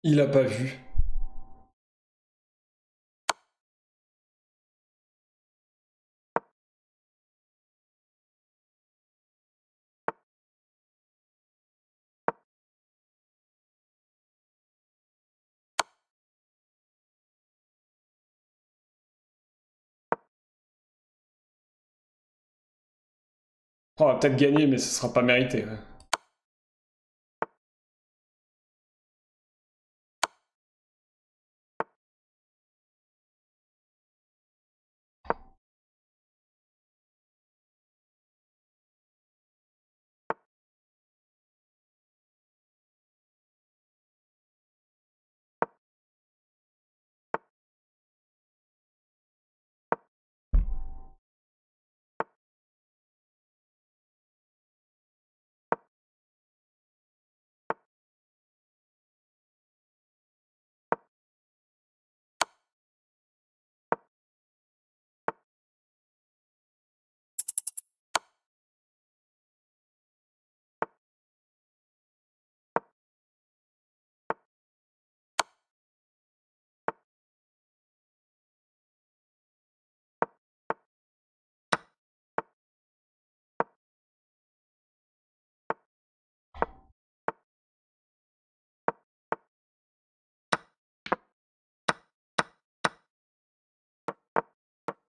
Il a pas vu. Oh, on va peut-être gagner, mais ce sera pas mérité. Ouais.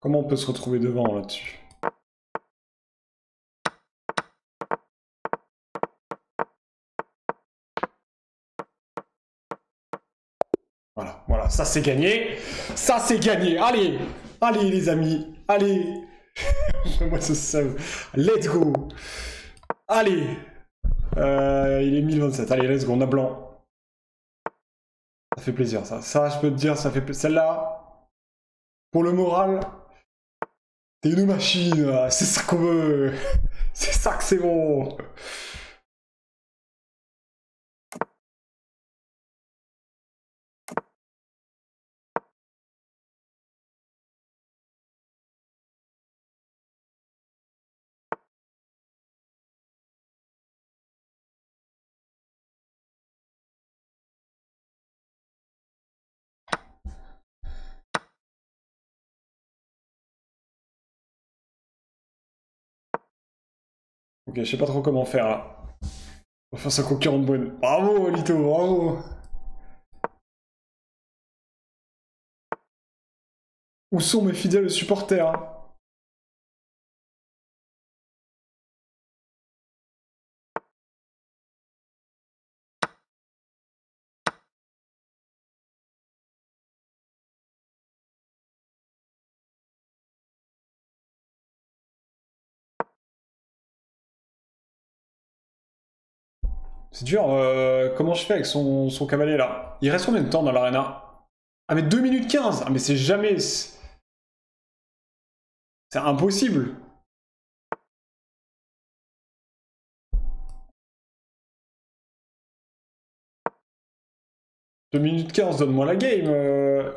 Comment on peut se retrouver devant là-dessus? Voilà, voilà, ça c'est gagné. Ça c'est gagné. Allez, allez les amis, allez. Moi ce seum. Let's go. Allez. Il est 1027. Allez, let's go, on a blanc. Ça fait plaisir, ça. Ça, je peux te dire, ça fait plaisir. Celle-là, pour le moral, t'es une machine. C'est ça qu'on veut. C'est ça que c'est bon. Ok, je sais pas trop comment faire là. On va faire sa concurrente bonne. Bravo, Lito, bravo. Où sont mes fidèles supporters? C'est dur, comment je fais avec son cavalier là? Il reste combien de temps dans l'arena? Ah mais 2 minutes 15. Ah mais c'est jamais... C'est impossible. « 2 minutes 15, donne-moi la game,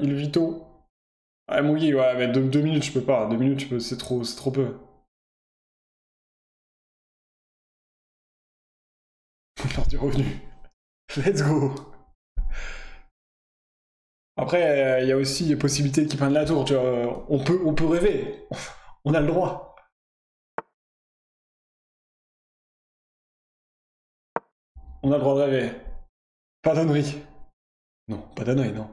Il Vito. Ah Mugi, ouais, mais 2 minutes je peux pas. 2 minutes c'est trop peu. L'heure du revenu. Let's go. Après, il y a aussi des possibilités qui prennent la tour, tu vois. On peut rêver. On a le droit. On a le droit de rêver. Pas d'ânerie. Non, pas d'ânerie, non.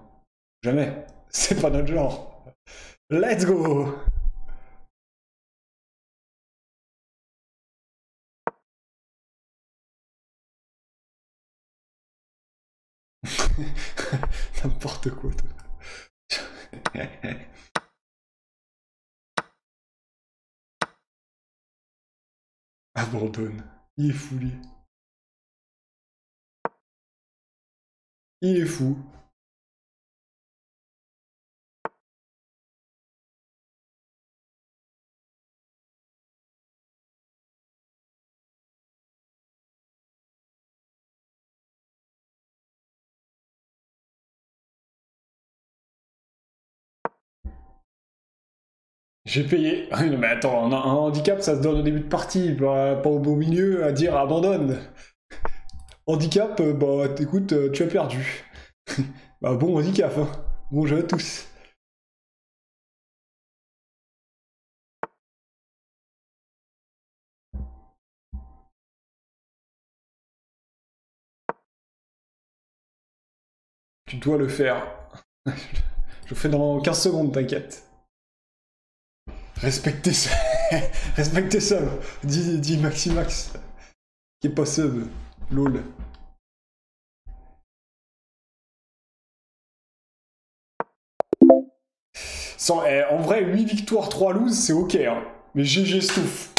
Jamais. C'est pas notre genre. Let's go. N'importe quoi, toi. Abandonne. Il est fou, lui. Il est fou. J'ai payé. Non mais attends, un handicap ça se donne au début de partie, pas au beau milieu à dire abandonne. Handicap, bah écoute, tu as perdu. Bah bon handicap, hein. Bon jeu à tous. Tu dois le faire. Je le fais dans 15 secondes, t'inquiète. Respectez ça. Respectez ça. Dis Maximax. Qui est pas sub. LOL. En vrai, 8 victoires, 3 loses, c'est ok. Hein. Mais GG Stouff.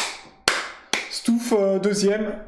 Stouff deuxième.